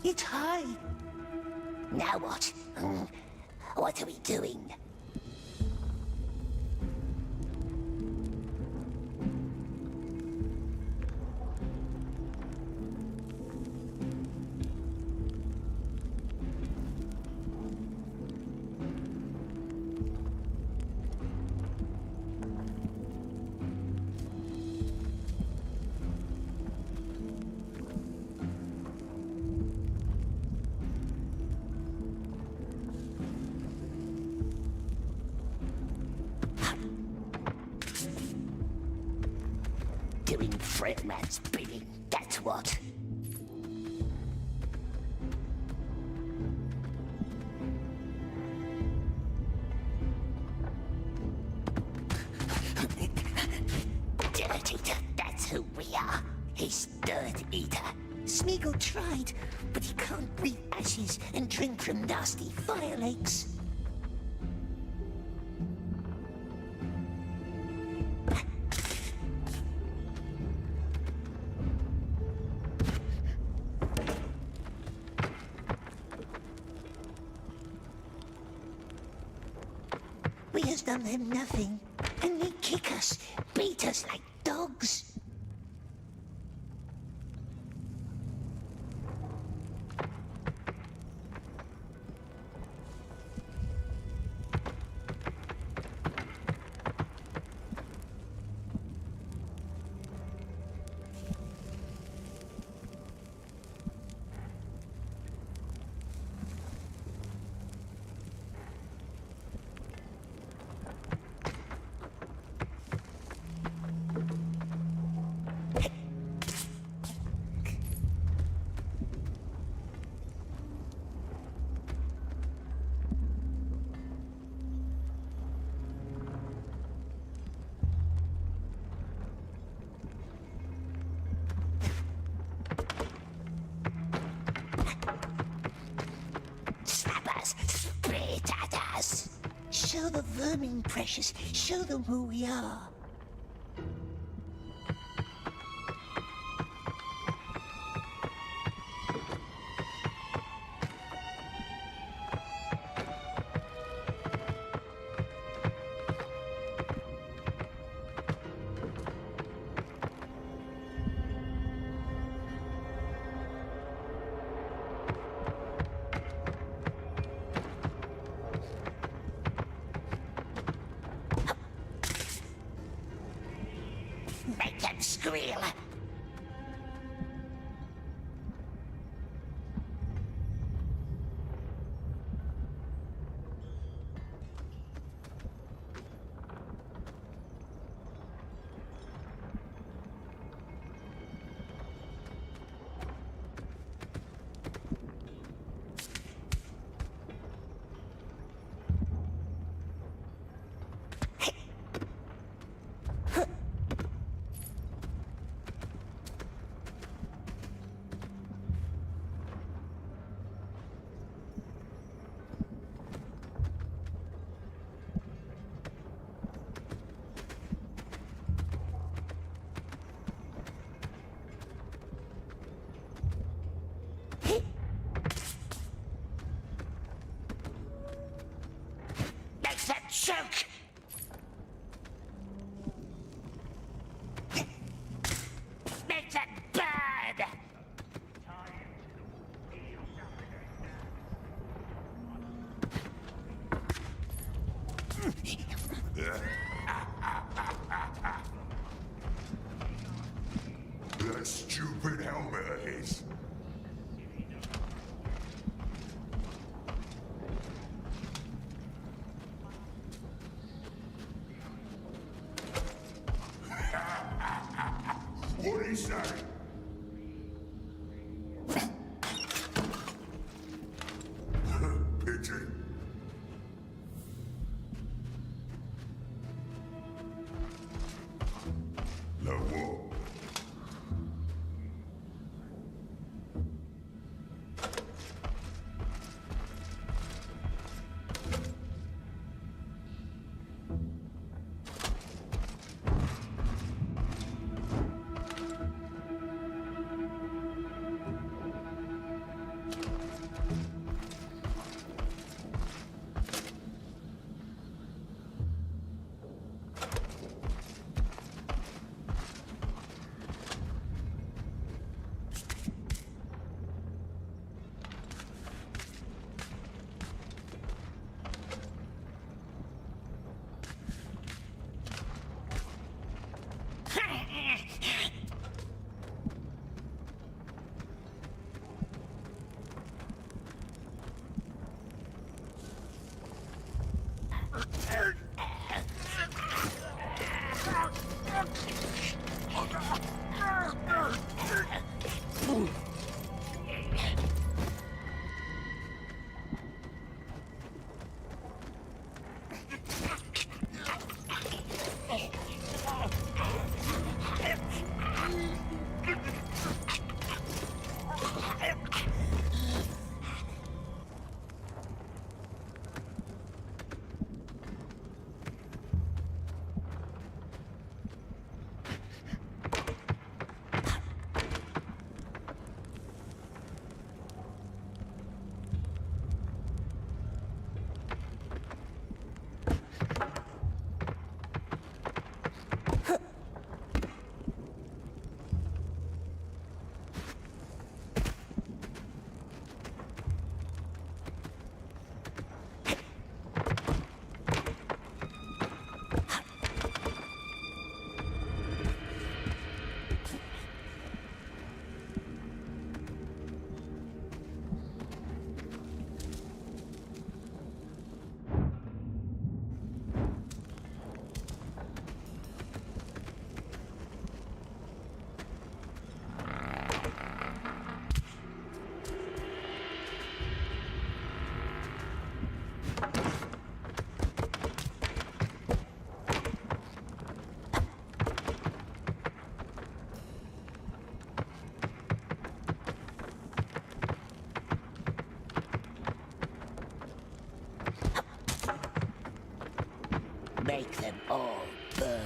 It's high. Now what? What are we doing? Doing Fredman's bidding, that's what. Dirt Eater, that's who we are. He's Dirt Eater. Smeagol tried, but he can't breathe ashes and drink from nasty fire lakes. We has done them nothing, and they kick us, beat us like dogs. Spit at us. Show the vermin, precious. Show them who we are. Make them squeal. Choke! Make that burn! That stupid helmet of his. What do you say? Pigeon. Now what? them all burn.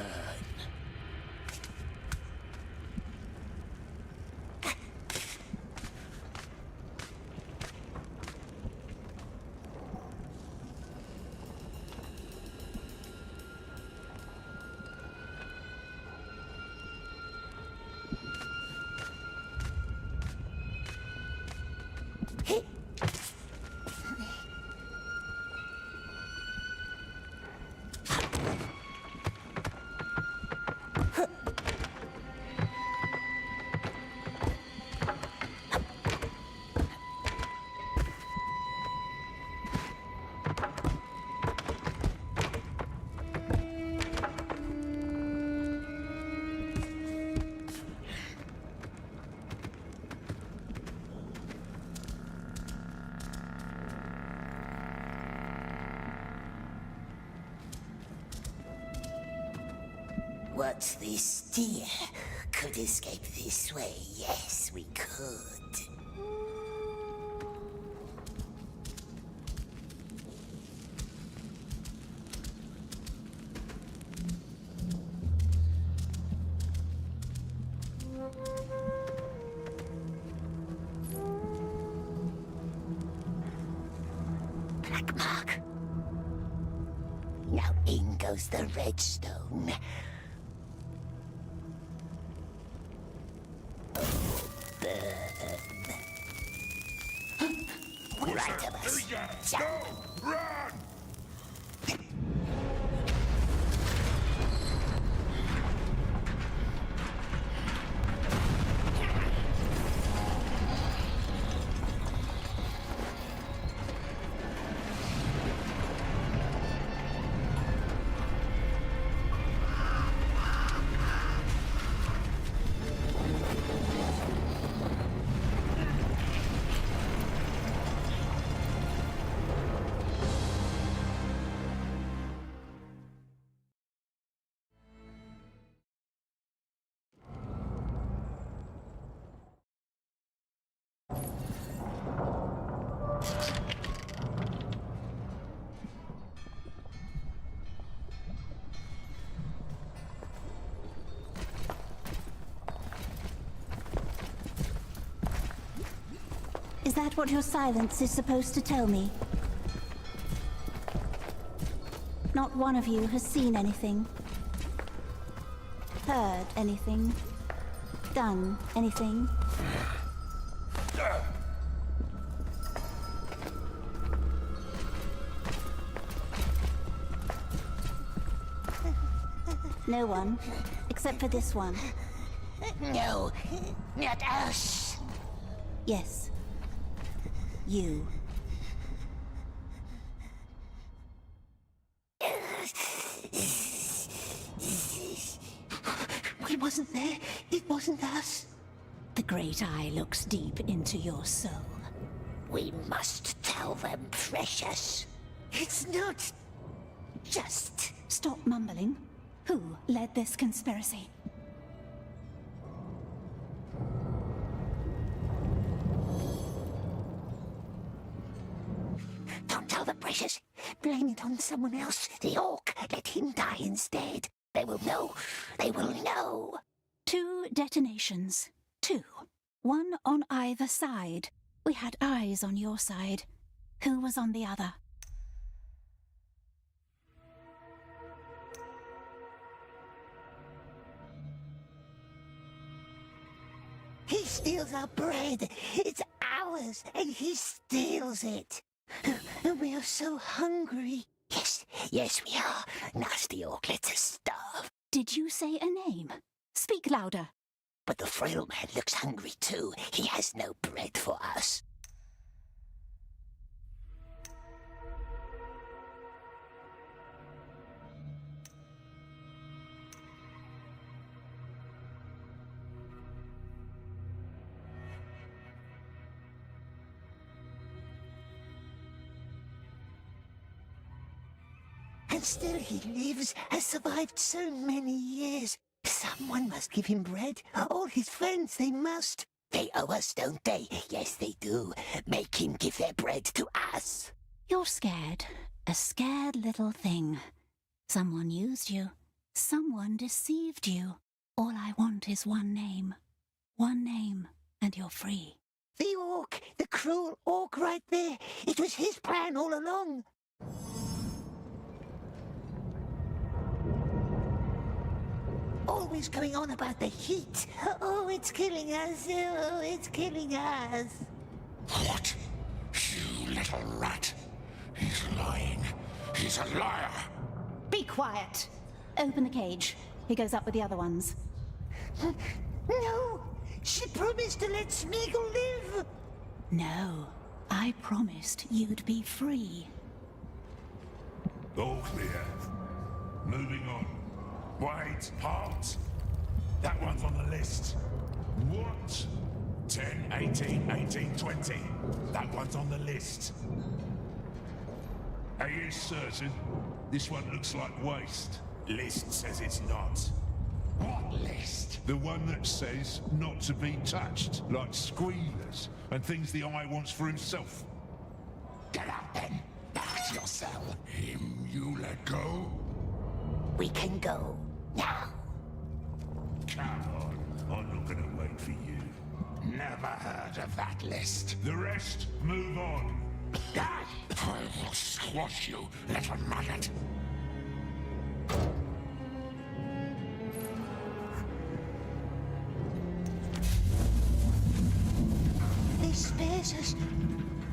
What's this, dear? Could escape this way. Yes, we could. Black mark. Now in goes the redstone. Right of us. Go! Run! Is that what your silence is supposed to tell me? Not one of you has seen anything, heard anything, done anything. No one, except for this one. No, not us. Yes. You. We wasn't there. It wasn't us. The Great Eye looks deep into your soul. We must tell them, precious. It's not just... Stop mumbling. Who led this conspiracy? Don't tell the precious. Blame it on someone else. The orc. Let him die instead. They will know. They will know. 2 detonations. 2. One on either side. We had eyes on your side. Who was on the other? He steals our bread. It's ours, and he steals it. And we are so hungry. Yes, we are. Nasty orc lets us starve. Did you say a name? Speak louder. But the frail man looks hungry too. He has no bread for us. And still he lives, has survived so many years. Someone must give him bread. All his friends, they must. They owe us, don't they? Yes, they do. Make him give their bread to us. You're scared. A scared little thing. Someone used you. Someone deceived you. All I want is one name. One name, and you're free. The orc, the cruel orc right there. It was his plan all along. Always going on about the heat. Oh, it's killing us. Oh, it's killing us. What? You little rat. He's lying. He's a liar. Be quiet. Open the cage. He goes up with the other ones. No, she promised to let Smeagol live. No, I promised you'd be free. All clear. Moving on. Wait, halt! That one's on the list. What? 10, 18, 18, 20. That one's on the list. Are you certain? This one looks like waste. List says it's not. What list? The one that says not to be touched, like squealers and things the eye wants for himself. Get out then. Back to your cell. Him you let go? We can go now. Come on, I'm not gonna wait for you. Never heard of that list. The rest, move on. I will squash you, little maggot. They spares us.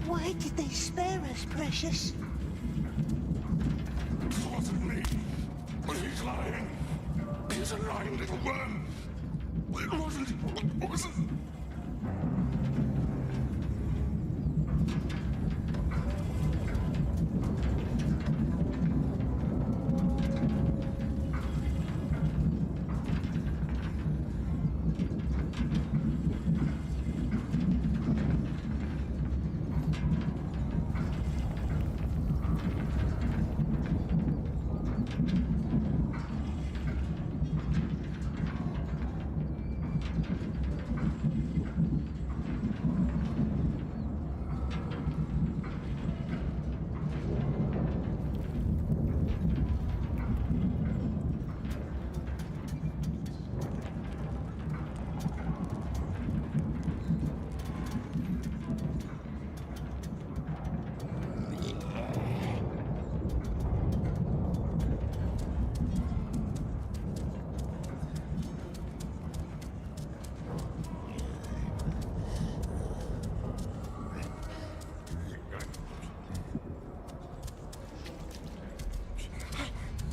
Why did they spare us, precious? It wasn't me. He's lying. He's a lying little worm. It wasn't. It wasn't.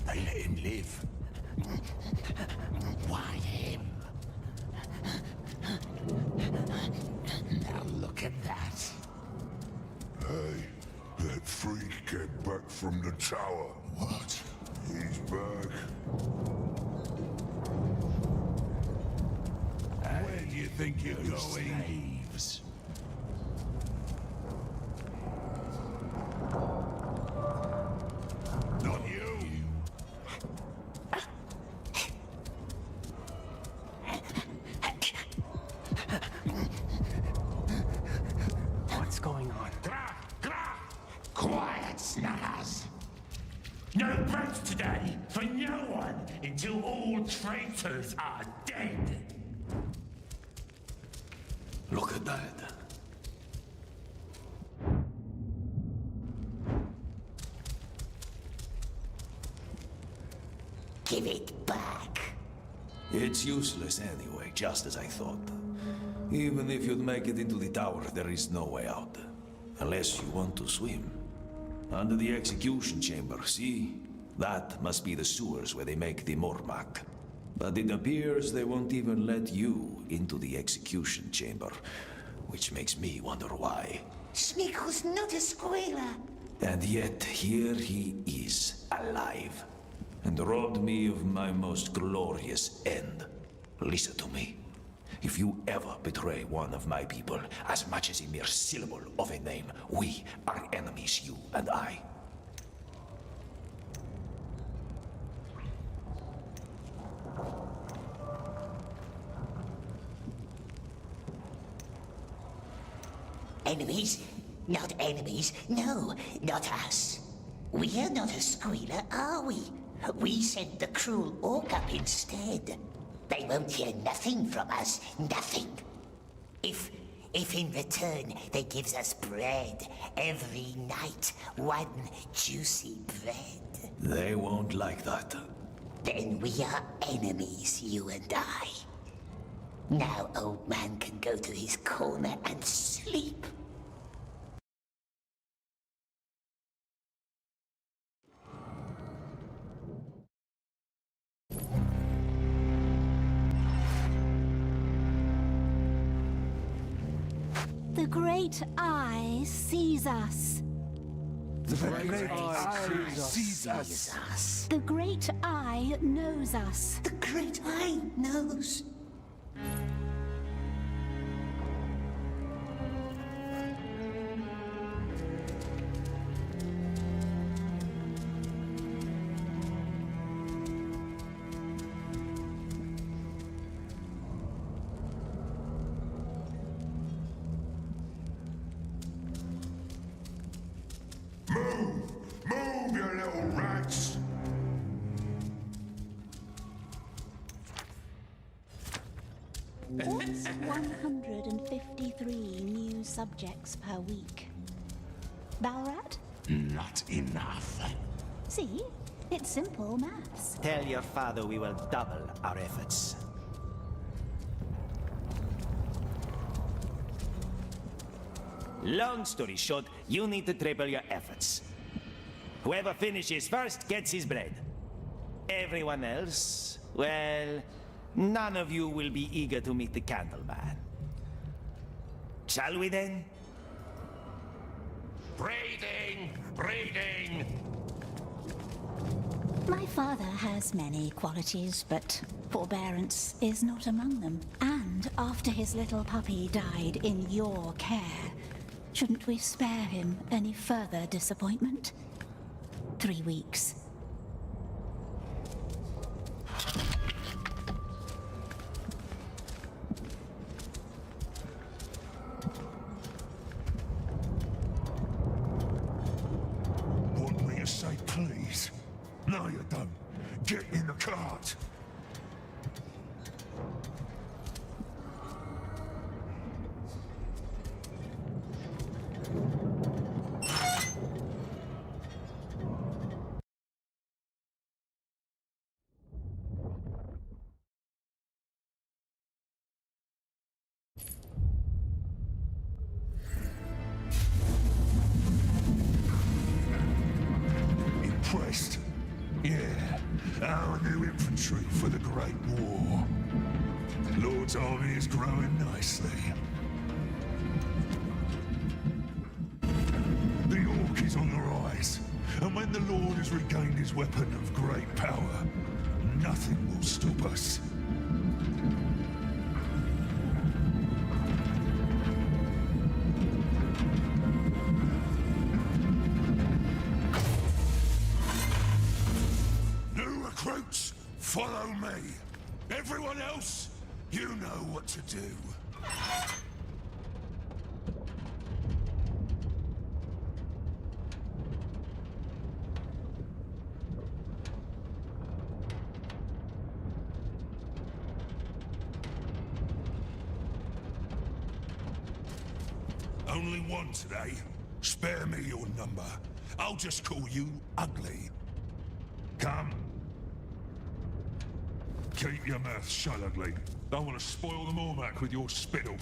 They let him live. Why him? Now look at that. Hey, that freak came back from the tower. What? He's back. Where do you think you're going? Slaves. Not you. What's going on? Quiet, snuggers. No break today for no one until all traitors are dead. Look at that. Give it back. It's useless anyway, just as I thought. Even if you'd make it into the tower, there is no way out. Unless you want to swim. Under the execution chamber, see? That must be the sewers where they make the Mormak. But it appears they won't even let you into the execution chamber. Which makes me wonder why. Smeagol's not a squealer. And yet, here he is, alive. And robbed me of my most glorious end. Listen to me. If you ever betray one of my people, as much as a mere syllable of a name, we are enemies, you and I. Enemies? Not enemies. No, not us. We're not a squealer, are we? We sent the cruel orc up instead. They won't hear nothing from us, nothing. If in return they gives us bread every night, one juicy bread. They won't like that. Then we are enemies, you and I. Now old man can go to his corner and sleep. The great eye sees us. The great eye sees us. The great eye knows us. The great eye knows. Move, you little rats! What's 153 new subjects per week? Balrat? Not enough. See? It's simple maths. Tell your father we will double our efforts. Long story short, you need to triple your efforts. Whoever finishes first gets his bread. Everyone else, well, none of you will be eager to meet the Candleman. Shall we then? Breeding! Breeding! My father has many qualities, but forbearance is not among them. And after his little puppy died in your care, shouldn't we spare him any further disappointment? 3 weeks. Want me to say please? No, you don't. Get in the cart. Impressed? Yeah, our new infantry for the Great War. Lord's army is growing nicely. The Orc is on the rise, and when the Lord has regained his weapon of great power, nothing will stop us. Recruits, follow me. Everyone else, you know what to do. Only one today. Spare me your number. I'll just call you Ugly. Come. Keep your mouth shut, Ugly. Don't want to spoil the Mormac with your spittle.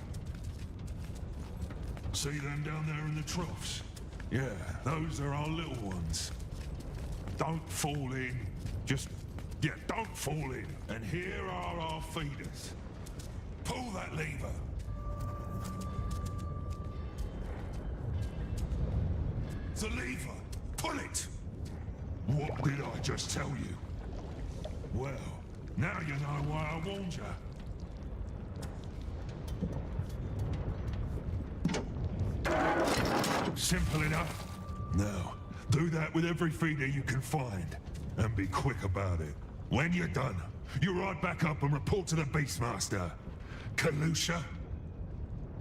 See them down there in the troughs? Yeah, those are our little ones. Don't fall in. Don't fall in. And here are our feeders. Pull that lever. The lever. Pull it. What did I just tell you? Well, now you know why I warned you. Simple enough. Now, do that with every feeder you can find. And be quick about it. When you're done, you ride back up and report to the Beastmaster. Kalusha,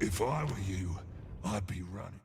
if I were you, I'd be running.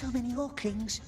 So many Orklings.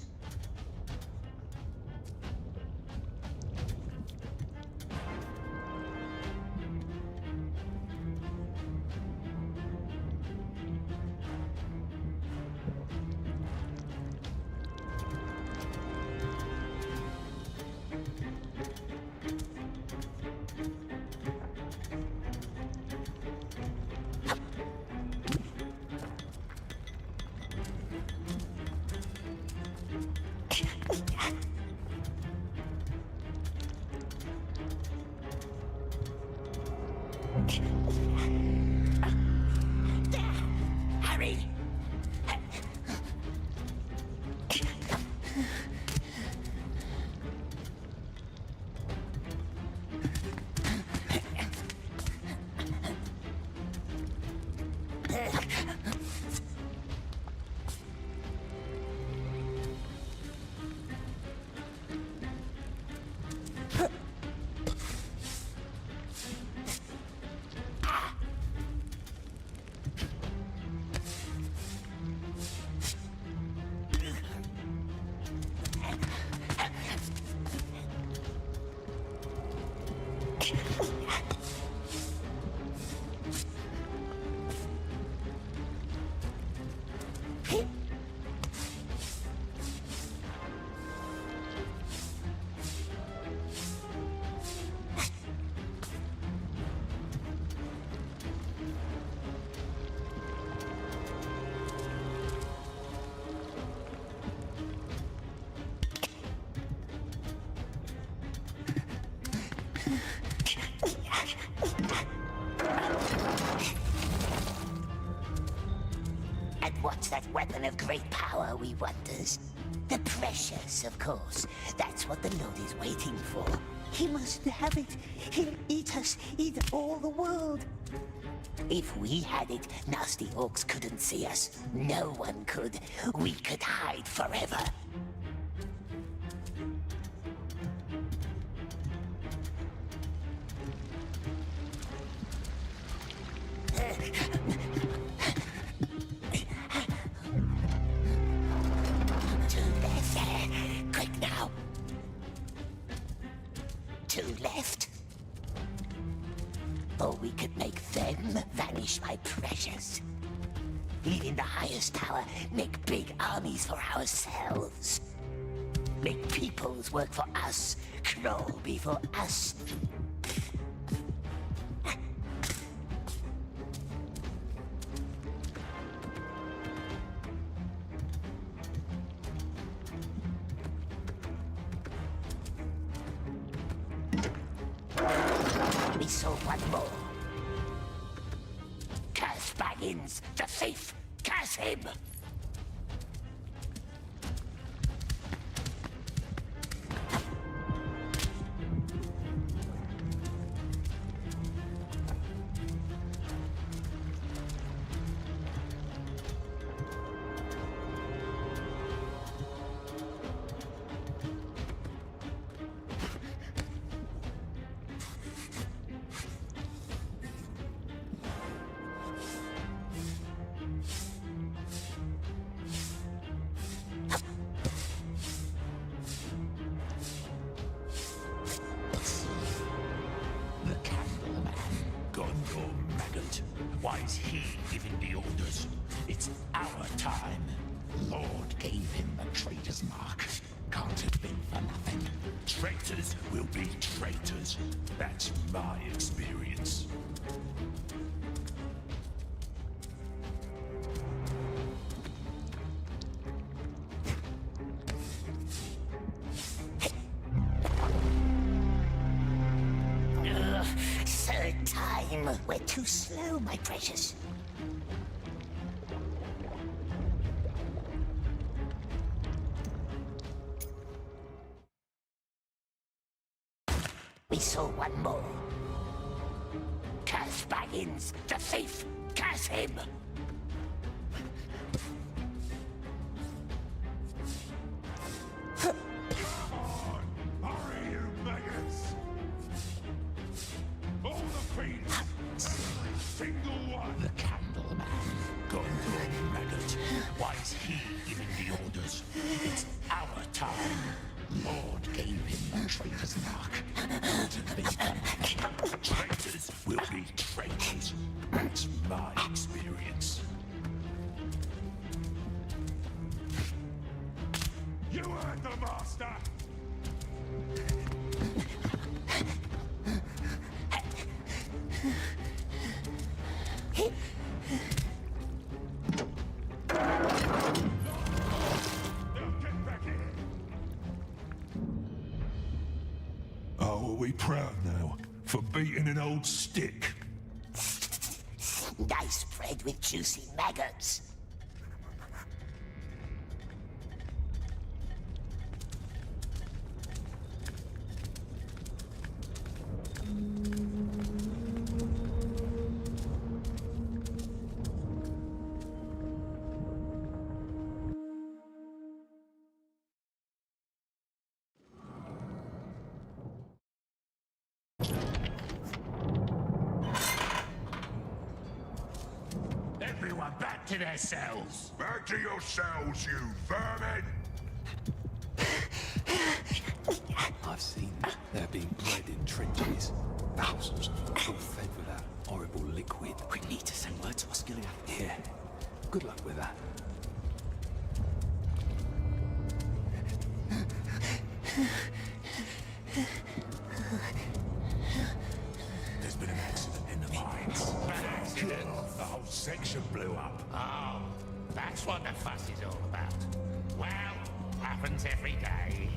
Hurry! And what's that weapon of great power, we wonders? The precious, of course. That's what the Lord is waiting for. He must have it. He'll eat us, eat all the world. If we had it, nasty orcs couldn't see us. No one could. We could hide forever. Quick now. Two left. Or we could make them vanish, my precious. Lead in the highest tower, make big armies for ourselves. Make peoples work for us, crawl before us. We saw one more. Curse Baggins, the thief! Curse him! Why is he giving the orders? It's our time. Lord gave him a traitor's mark. Can't have been for nothing. Traitors will be traitors. That's my experience. Third time. We're too slow, my precious. We saw one more. Curse Baggins, the thief! Curse him! Hurry, you maggots! All the fiends! Single one! The Candleman. Gone, maggot. Why is he giving the orders? It's our time. Lord gave him the traitor's mark. Can't be done. Traitors will be traitors. That's my experience. You heard the master! Oh, are we proud now for beating an old stick? Nice bread with juicy maggots. Everyone back to their cells. Back to your cells, you vermin! I've seen there being bred in trenches. Thousands of them all fed with that horrible liquid. We need to send word to Osculia. Yeah. Good luck with that. There's been an accident in the mines. An accident? The whole section blew up. Oh, that's what the fuss is all about. Well, happens every day.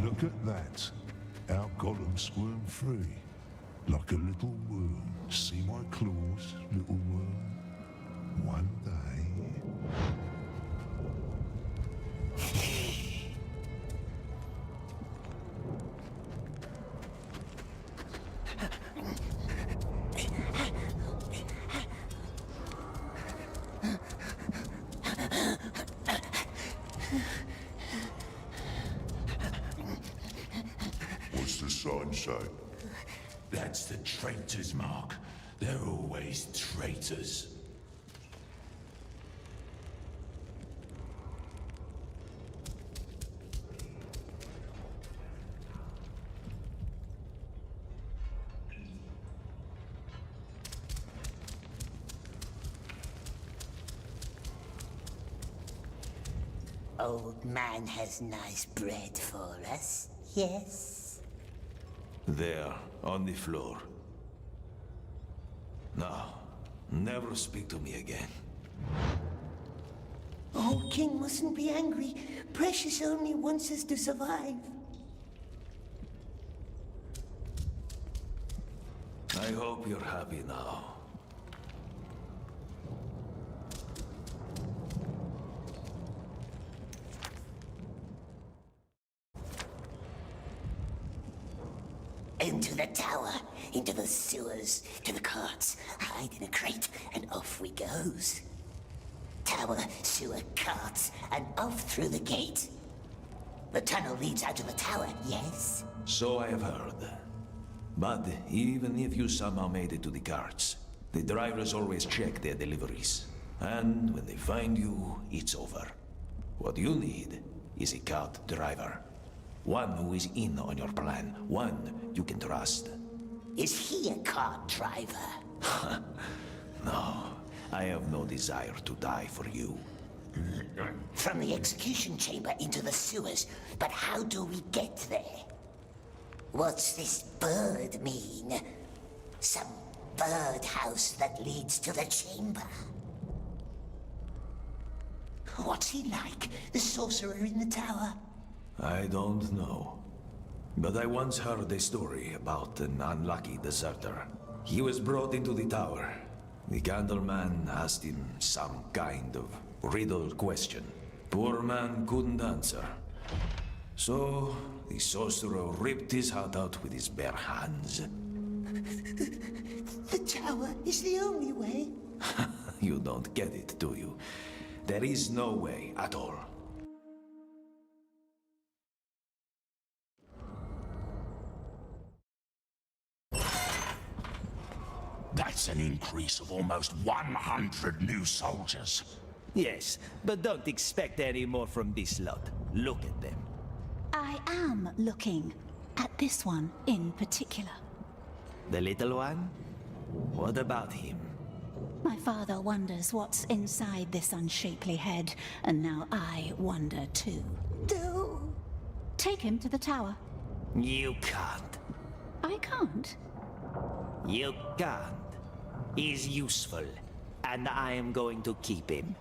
Look at that. Our golem squirmed free. Like a little worm. See my claws, little worm? One day... What's the sign say? That's the traitor's mark. They're always traitors. Old man has nice bread for us, yes? There, on the floor. Now, never speak to me again. Oh, King mustn't be angry. Precious only wants us to survive. I hope you're happy now. Into the tower, into the sewers, to the carts, hide in a crate, and off we goes. Tower, sewer, carts, and off through the gate. The tunnel leads out of the tower, yes? So I have heard. But even if you somehow made it to the carts, the drivers always check their deliveries. And when they find you, it's over. What you need is a cart driver. One who is in on your plan. One you can trust. Is he a cart driver? No, I have no desire to die for you. From the execution chamber into the sewers, but how do we get there? What's this bird mean? Some birdhouse that leads to the chamber? What's he like, the sorcerer in the tower? I don't know. But I once heard a story about an unlucky deserter. He was brought into the tower. The Candleman asked him some kind of riddle question. Poor man couldn't answer. So, the sorcerer ripped his heart out with his bare hands. The tower is the only way. You don't get it, do you? There is no way at all. That's That's an increase of almost 100 new soldiers. Yes, but don't expect any more from this lot. Look at them. I am looking at this one in particular. The little one? What about him? My father wonders what's inside this unshapely head, and now I wonder too. No. Take him to the tower. You can't. I can't. You can't. He's useful, and I am going to keep him.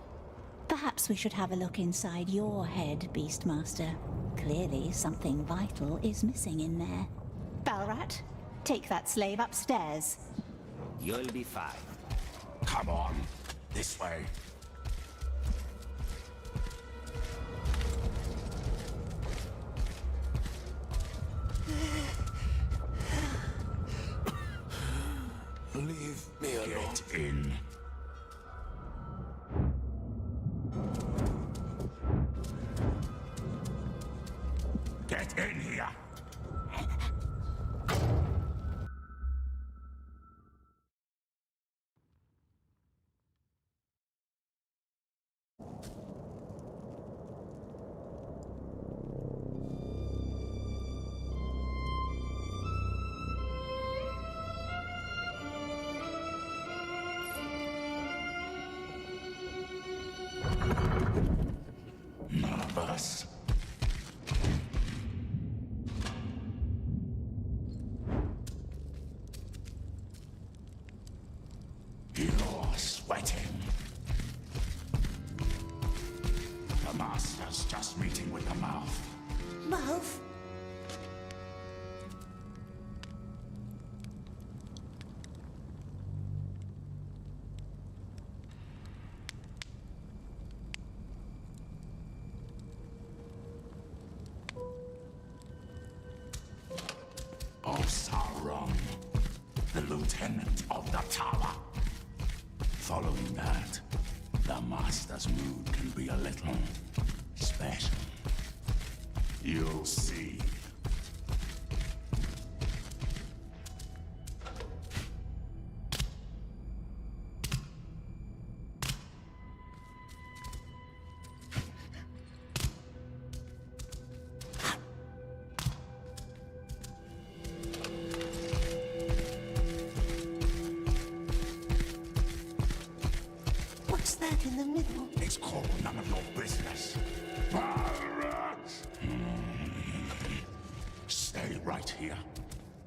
Perhaps we should have a look inside your head, Beastmaster. Clearly something vital is missing in there. Balrat, take that slave upstairs. You'll be fine. Come on, this way. Leave me alone. Get in. Get in here. Nervous. You're sweating. The master's just meeting with the mouth. Mouth? Sauron, the lieutenant of the tower. Following that, the master's mood can be a little special. You'll see. What's that in the middle? It's called none of your business. Pirates! Stay right here.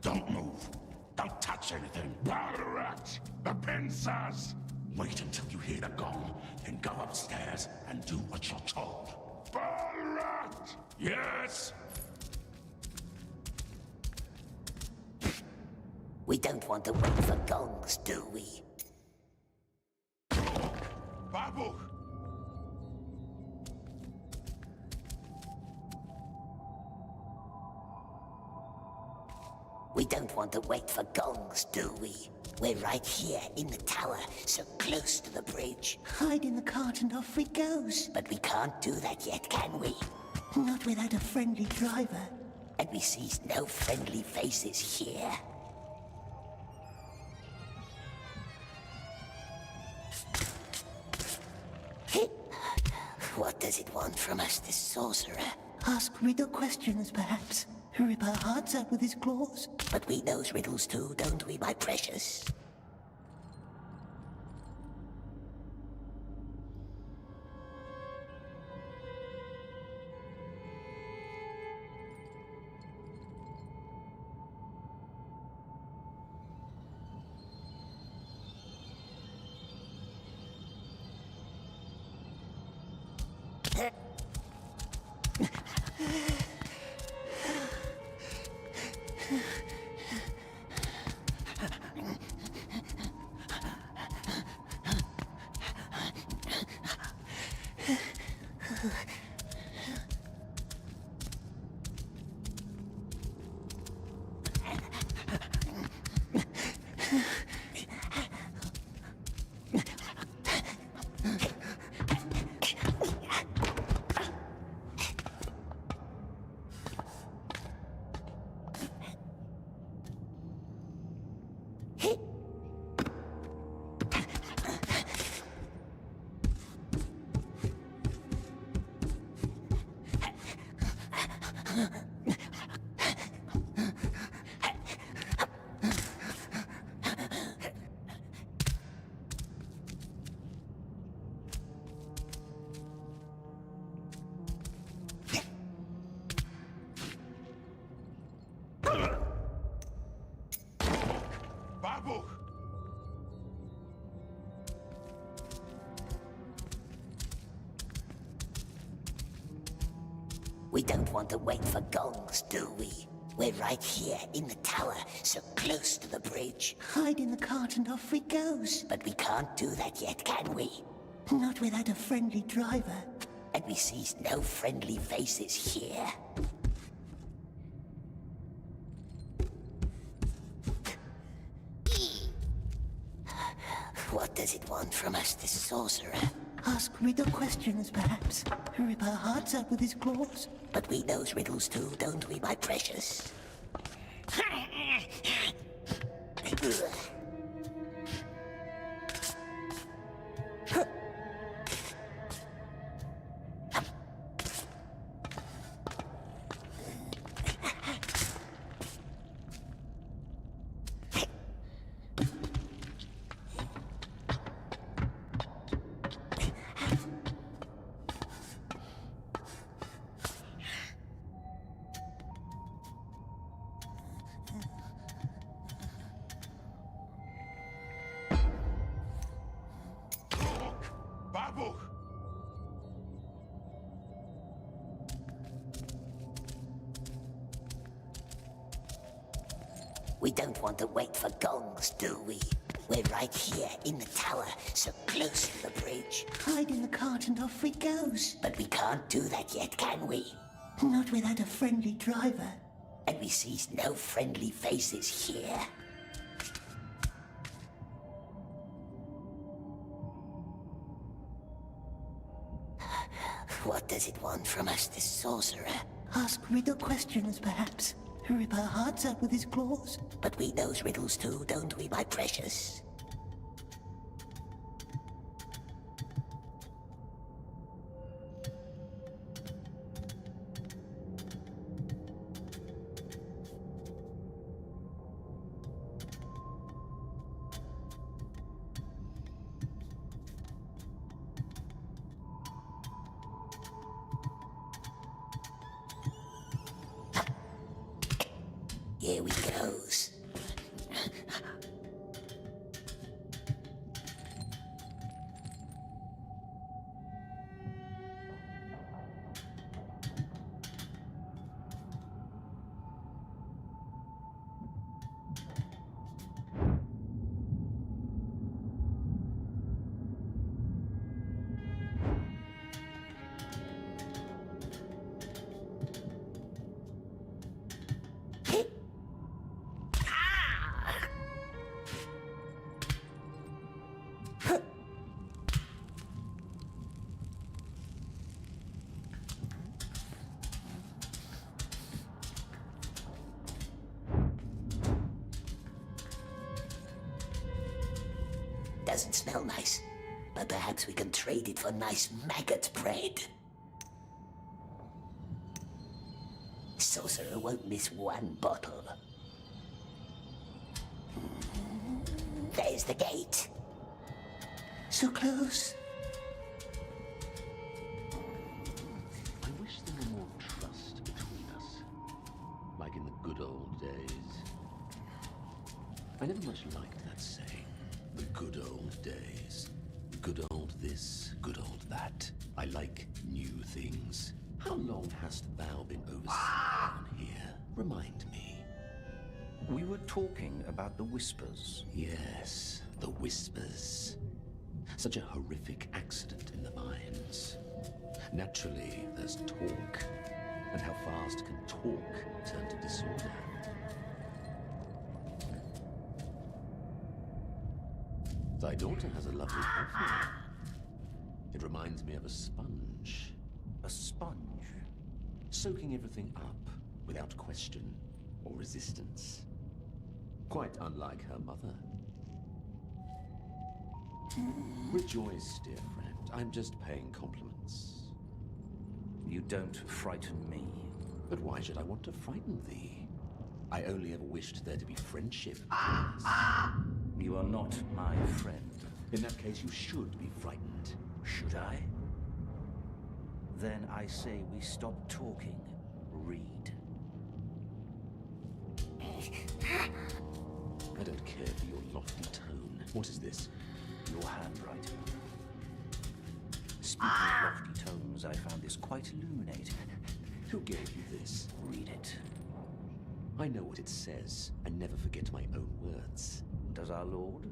Don't move. Don't touch anything. Pirates! The pincers! Wait until you hear the gong, then go upstairs and do what you're told. Pirates! Yes! We don't want to wait for gongs, do we? Babu! We don't want to wait for gongs, do we? We're right here in the tower, so close to the bridge. Hide in the cart and off we goes. But we can't do that yet, can we? Not without a friendly driver. And we sees no friendly faces here. What does it want from us, this sorcerer? Ask riddle questions, perhaps. Rip our hearts out with his claws. But we knows riddles too, don't we, my precious? Babuch! We don't want to wait for gongs, do we? We're right here in the tower, so close to the bridge. Hide in the cart and off he goes. But we can't do that yet, can we? Not without a friendly driver. And we sees no friendly faces here. What does it want from us, this sorcerer? Ask riddle questions, perhaps. Rip our hearts out with his claws. But we knows riddles too, don't we, my precious? Babuch! We don't want to wait for gongs, do we? We're right here in the tower, so close to the bridge. Hide in the cart and off he goes. But we can't do that yet, can we? Not without a friendly driver. And we sees no friendly faces here. What does it want from us, this sorcerer? Ask riddle questions, perhaps. Rip our hearts out with his claws. But we knows riddles too, don't we, my precious? Here we goes. Doesn't smell nice, but perhaps we can trade it for nice maggot bread. Sorcerer won't miss one bottle. There's the gate. So close. I wish there were more trust between us, like in the good old days. I never much liked that saying. The good old days. Good old this, good old that. I like new things. How long hast thou been overseeing down here? Remind me. We were talking about the Whispers. Yes, the Whispers. Such a horrific accident in the mines. Naturally, there's talk. And how fast can talk turn to disorder? Thy daughter has a lovely coffee. It reminds me of a sponge. A sponge? Soaking everything up without question or resistance. Quite unlike her mother. Rejoice, dear friend. I'm just paying compliments. You don't frighten me. But why should I want to frighten thee? I only ever wished there to be friendship. You are not my friend. In that case, you should be frightened. Should I? Then I say we stop talking. Read. I don't care care for your lofty tone. What is this? Your handwriting. Speaking of lofty tones, I found this quite illuminating. Who gave you this? Read it. I know what it says, and never forget my own words. Does our Lord?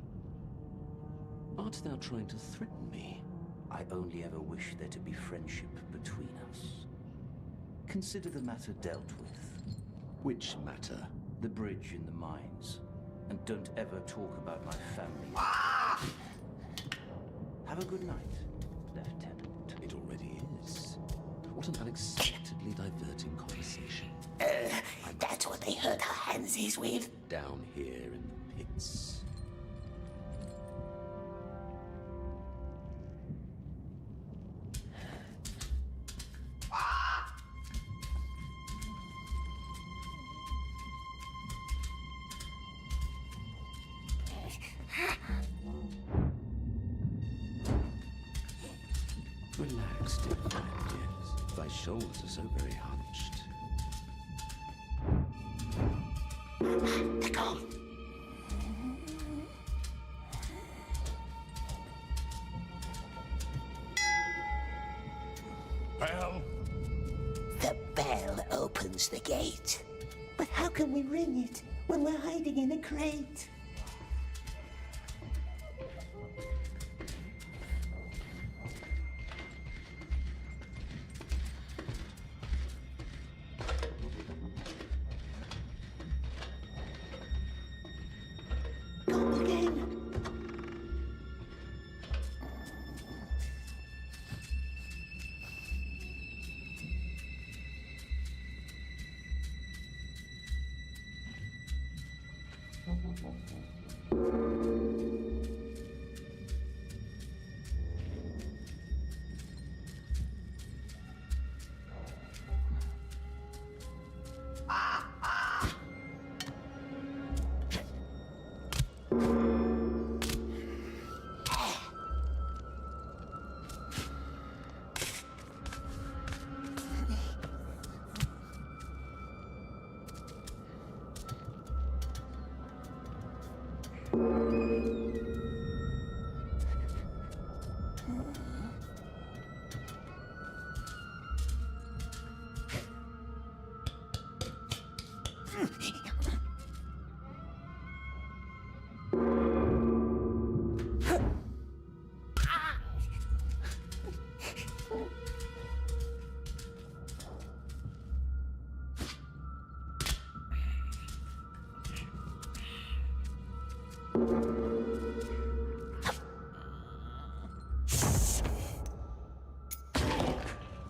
Art thou trying to threaten me? I only ever wish there to be friendship between us. Consider the matter dealt with. Which matter? The bridge in the mines. And don't ever talk about my family. Have a good night, Lieutenant. It already is. What an unexpectedly diverting conversation. That's what they hurt our hands is with. Down here in the pits. Relax, dear friend, yes. Thy shoulders are so very hunched. They're gone. Bell! The bell opens the gate. But how can we ring it when we're hiding in a crate? Gone again.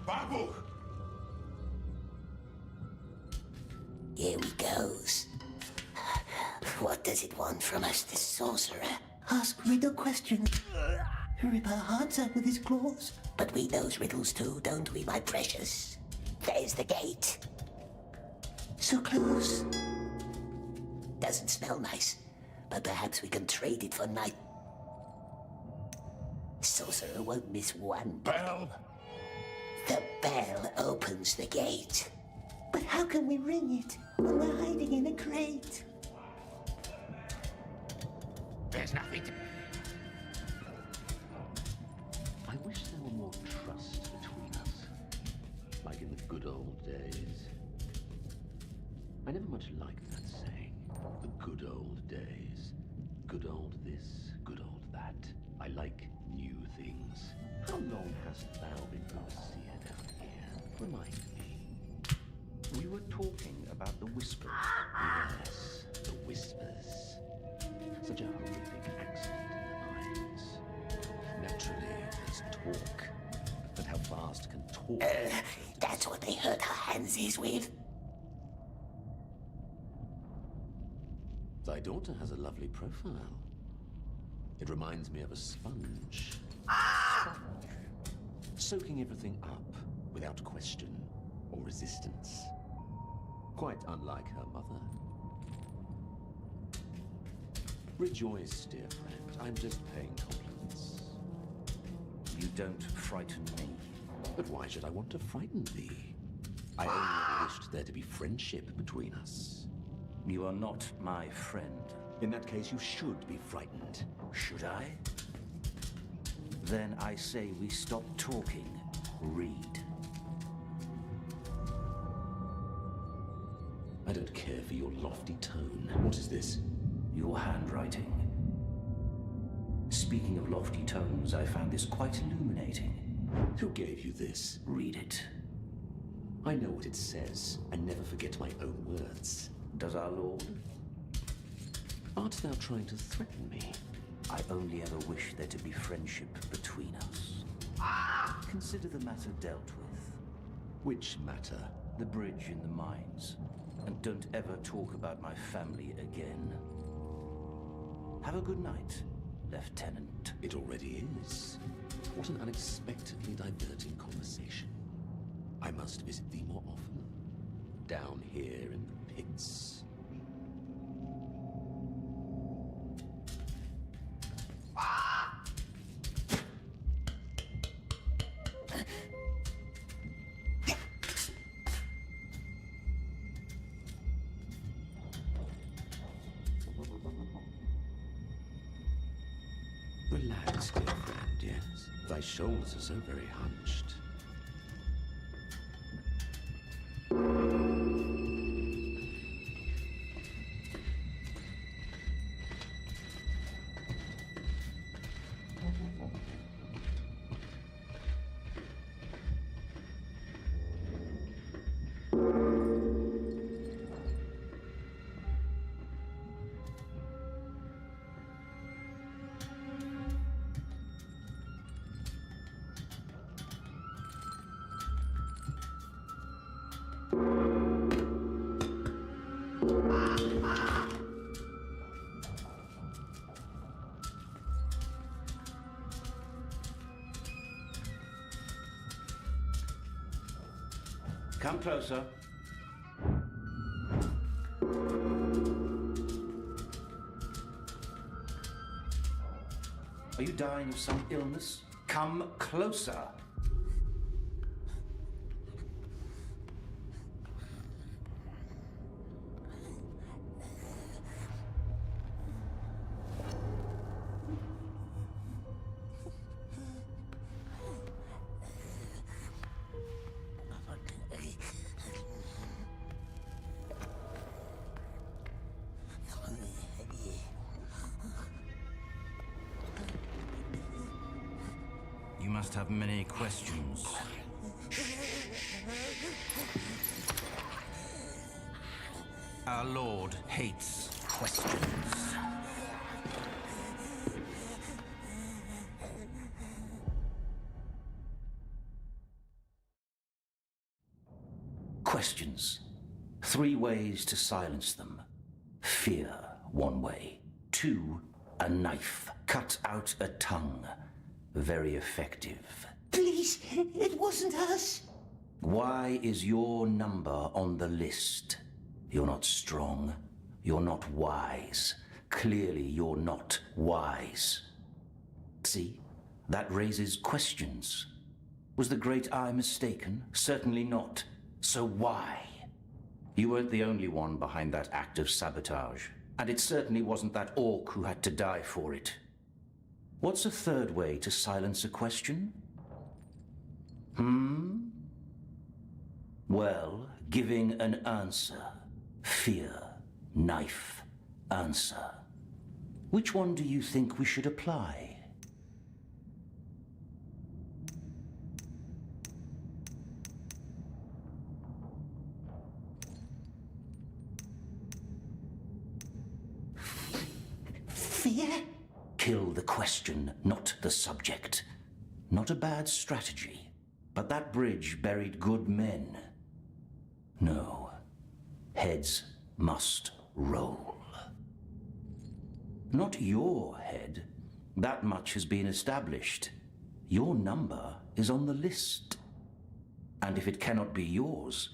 Bible! Here we goes. What does it want from us, this sorcerer? Ask riddle questions. Rip our hearts out with his claws. But we knows riddles too, don't we, my precious? There's the gate. So close. Doesn't smell nice, but perhaps we can trade it for night. Sorcerer won't miss one. Bell! The bell opens the gate. But how can we ring it when we're hiding in a crate? There's nothing to... I wish there were more trust between us. Like in the good old days. I never much liked that saying. The good old days. Good old this, good old that. I like new things. How long hast thou been overseer down here? Remind me. We were talking about the whispers. Yes, the whispers. Such a horrific accident in the mines. Naturally, there's talk. But how fast can talk? That's what they hurt our hands is with. Thy daughter has a lovely profile. It reminds me of a sponge. Soaking everything up without question or resistance. Quite unlike her mother. Rejoice, dear friend. I'm just paying compliments. You don't frighten me. But why should I want to frighten thee? I only ever wished there to be friendship between us. You are not my friend. In that case, you should be frightened. Should I? Then I say we stop talking. Read. I don't care for your lofty tone. What is this? Your handwriting. Speaking of lofty tones, I found this quite illuminating. Who gave you this? Read it. I know what it says. I never forget my own words. Does our Lord? Art thou trying to threaten me? I only ever wish there to be friendship between us. Consider the matter dealt with. Which matter? The bridge in the mines. And don't ever talk about my family again. Have a good night, Lieutenant. It already is. What an unexpectedly diverting conversation. I must visit thee more often. Down here in the pits. Relax, dear friend, yes? Thy shoulders are so very hunched. Come closer. Are you dying of some illness? Come closer. You must have many questions. Our Lord hates questions. Questions. 3 ways to silence them. Fear, 1 way. 2, a knife. Cut out a tongue. Very effective. Please, it wasn't us. Why is your number on the list? You're not strong. You're not wise. Clearly, you're not wise. See? That raises questions. Was the great eye mistaken? Certainly not. So why? You weren't the only one behind that act of sabotage. And it certainly wasn't that orc who had to die for it. What's a 3rd way to silence a question? Well, giving an answer. Fear, knife, answer. Which one do you think we should apply? Fear? Kill the question, not the subject. Not a bad strategy. But that bridge buried good men. No. Heads must roll. Not your head. That much has been established. Your number is on the list. And if it cannot be yours,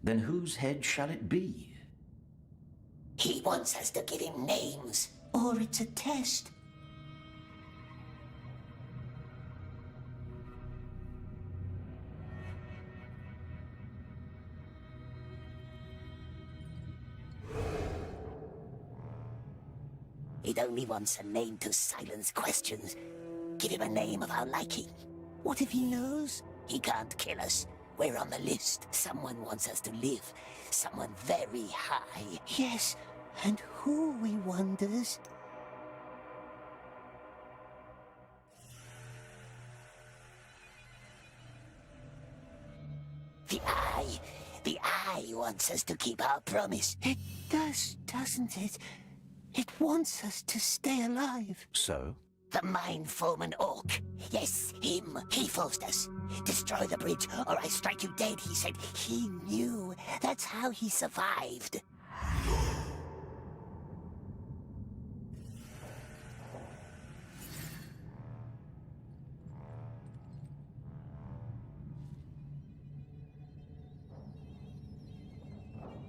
then whose head shall it be? He wants us to give him names, or it's a test. It only wants a name to silence questions. Give him a name of our liking. What if he knows? He can't kill us. We're on the list. Someone wants us to live. Someone very high. Yes, and who, we wonders? The Eye wants us to keep our promise. It does, doesn't it? It wants us to stay alive. So? The Mind Foreman Orc. Yes, him. He forced us. Destroy the bridge, or I strike you dead, he said. He knew. That's how he survived.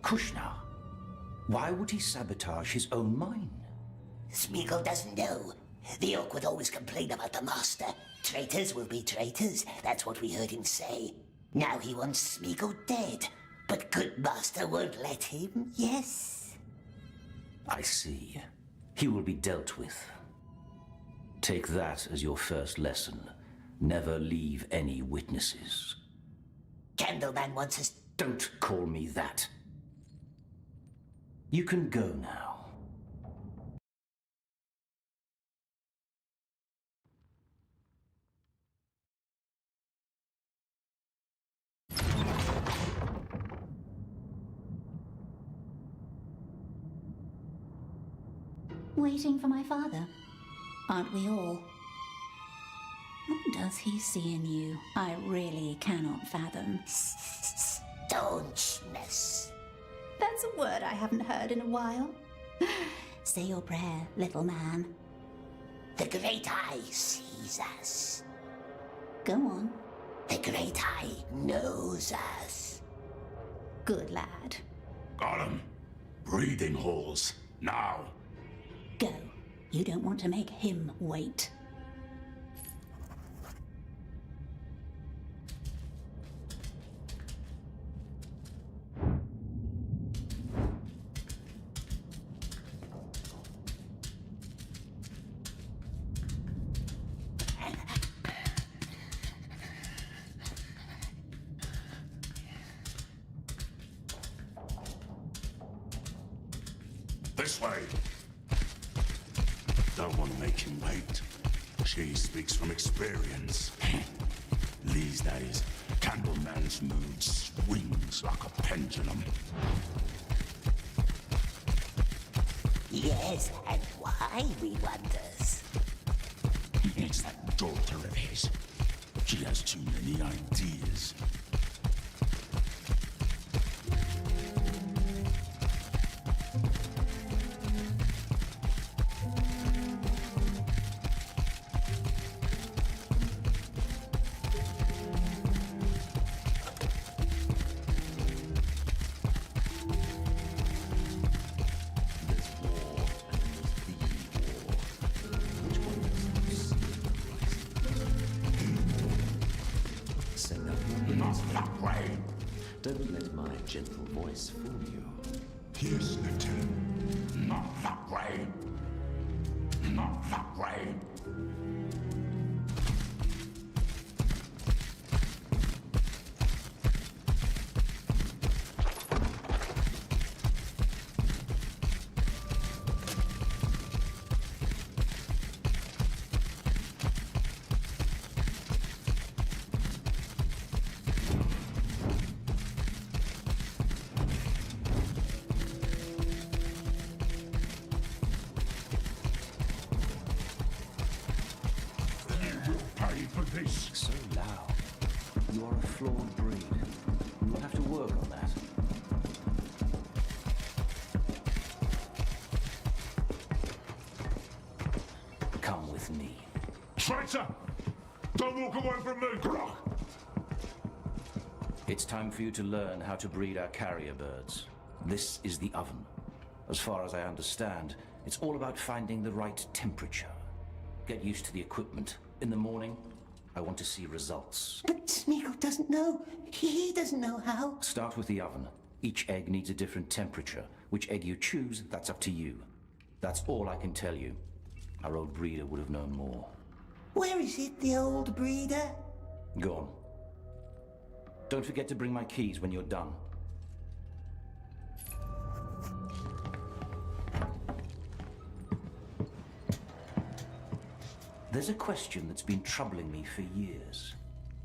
Kushna, why would he sabotage his own mine? Smeagol doesn't know. The Orc would always complain about the Master. Traitors will be traitors. That's what we heard him say. Now he wants Smeagol dead. But good Master won't let him, yes? I see. He will be dealt with. Take that as your first lesson. Never leave any witnesses. Candleman wants us... Don't call me that. You can go now. Waiting for my father? Aren't we all? What does he see in you? I really cannot fathom. Staunchness. That's a word I haven't heard in a while. Say your prayer, little man. The Great Eye sees us. Go on. The Great Eye knows us. Good lad. Got him. Breathing holes. Now. Go. You don't want to make him wait. This way. Don't want to make him wait. She speaks from experience. These days, Candleman's mood swings like a pendulum. Yes, and why, we wonders? It's that daughter of his. She has too many ideas. Don't let my gentle voice fool you. Yes, Lieutenant. Not that way. Not that way. So loud. You are a flawed breed. You will have to work on that. Come with me. Traitor! Don't walk away from me, Grok! It's time for you to learn how to breed our carrier birds. This is the oven. As far as I understand, it's all about finding the right temperature. Get used to the equipment. In the morning, I want to see results. But Smeagol doesn't know. He doesn't know how. Start with the oven. Each egg needs a different temperature. Which egg you choose, that's up to you. That's all I can tell you. Our old breeder would have known more. Where is it, the old breeder? Go on. Don't forget to bring my keys when you're done. There's a question that's been troubling me for years.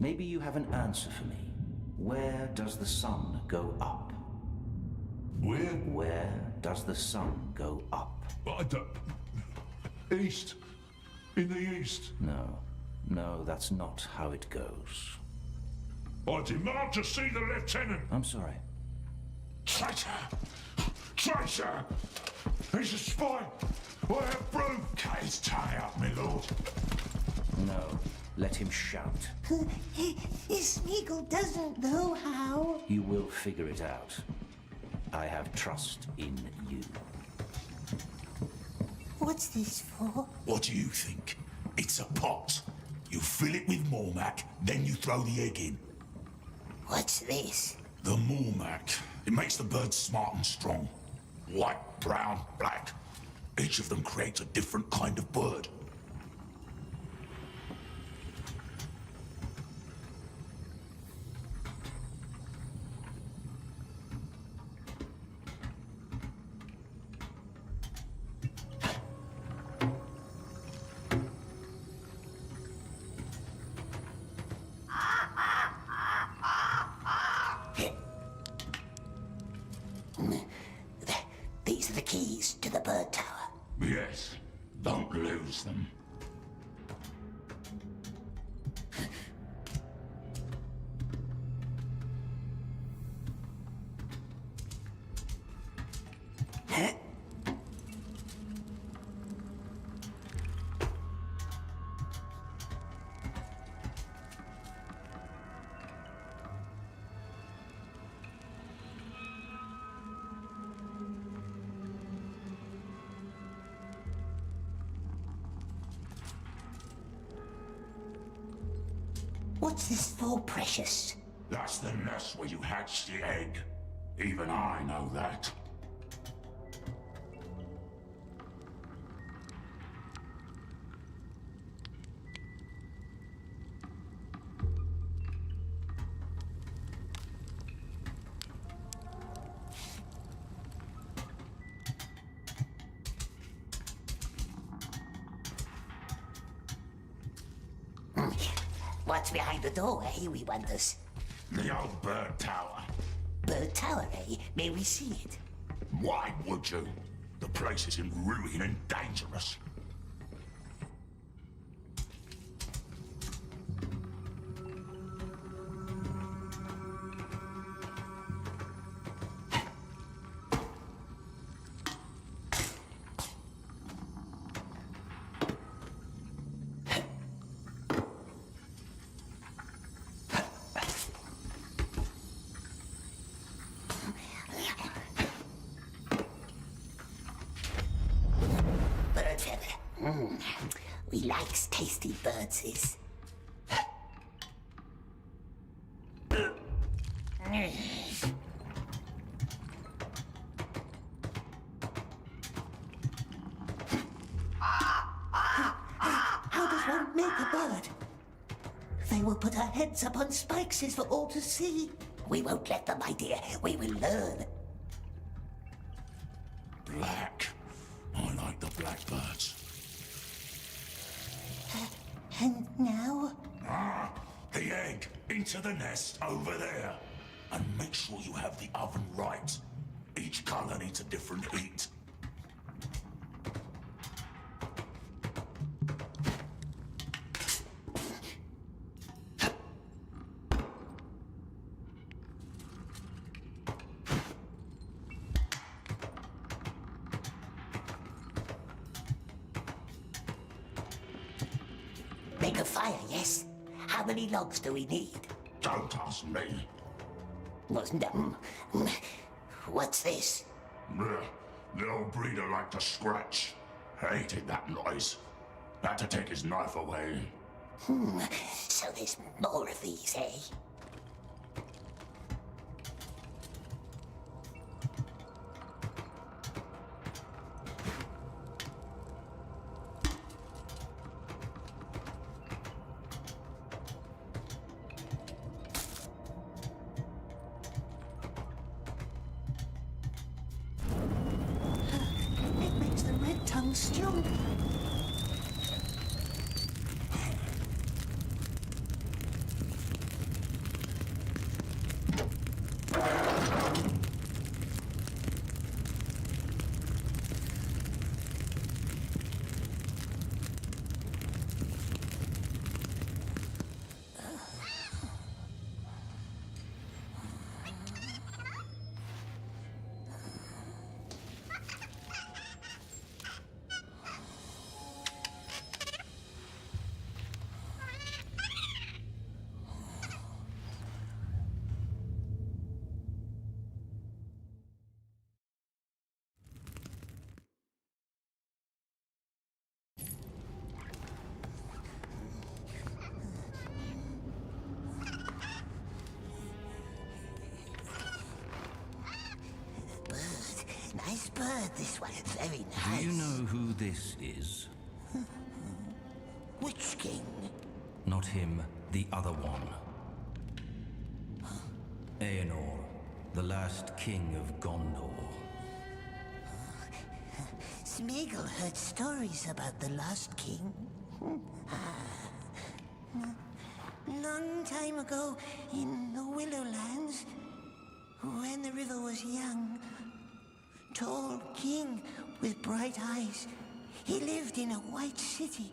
Maybe you have an answer for me. Where does the sun go up? Where? Where does the sun go up? I don't... East. In the east. No, that's not how it goes. I demand to see the lieutenant. I'm sorry. Traitor! Traitor! He's a spy! I have proof! Cut his tongue out, my lord. No, let him shout. Smeagol doesn't know how. You will figure it out. I have trust in you. What's this for? What do you think? It's a pot. You fill it with Mormac, then you throw the egg in. What's this? The Mormac. It makes the birds smart and strong. White, brown, black. Each of them creates a different kind of bird. These are the keys to the bird tower. Yes, don't lose them. What's this for, Precious? That's the nest where you hatch the egg. Even I know that. What's behind the doorway, we wonders? The old bird tower. Bird tower, eh? May we see it? Why would you? The place is in ruin and dangerous. Bird feather. We likes tasty birdses. How does one make a bird? They will put our heads up on spikes for all to see. We won't let them, my dear. We will learn. Black. I like the blackbirds. And now? The egg into the nest over there. And make sure you have the oven right. Each color needs a different heat. Make a fire, yes? How many logs do we need? Don't ask me. What's this? The old breeder liked to scratch. Hated that noise. Had to take his knife away. So there's more of these, eh? become stronger. Nice bird, this one. Very nice. Do you know who this is? Which king? Not him, the other one. Aenor, the last king of Gondor. Smeagol heard stories about the lost king. Long time ago, in the Willowlands, when the river was young, tall king with bright eyes. He lived in a white city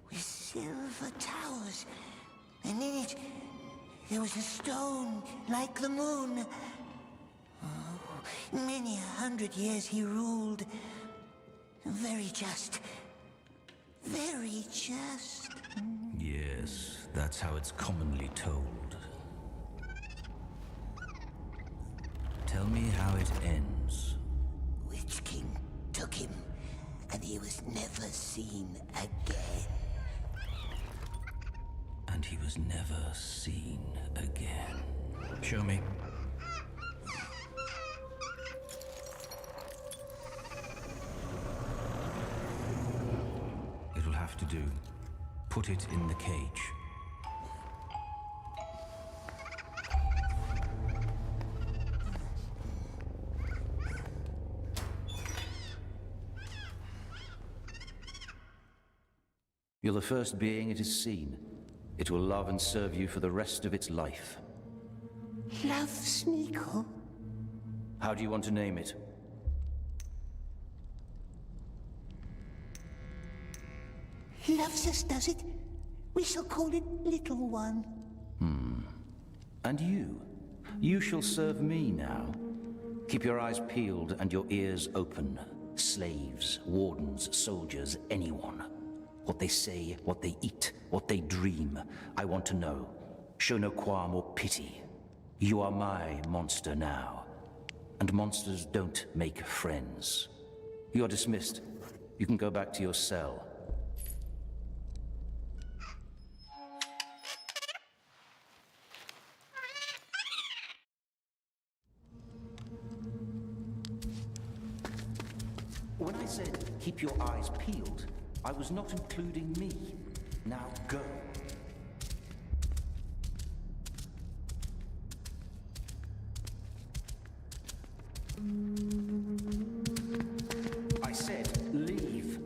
with silver towers, and in it there was a stone like the moon. Oh, many 100 years he ruled. Very just. Very just. Yes, that's how it's commonly told. Tell me how it ends. Witch King took him, and he was never seen again. And he was never seen again. Show me. It'll have to do. Put it in the cage. You're the first being it has seen. It will love and serve you for the rest of its life. Love Smeagol? How do you want to name it? Loves us, does it? We shall call it Little One. And you? You shall serve me now. Keep your eyes peeled and your ears open. Slaves, wardens, soldiers, anyone. What they say, what they eat, what they dream. I want to know. Show no qualm or pity. You are my monster now. And monsters don't make friends. You're dismissed. You can go back to your cell. When I said keep your eyes peeled, I was not including me. Now go. I said leave.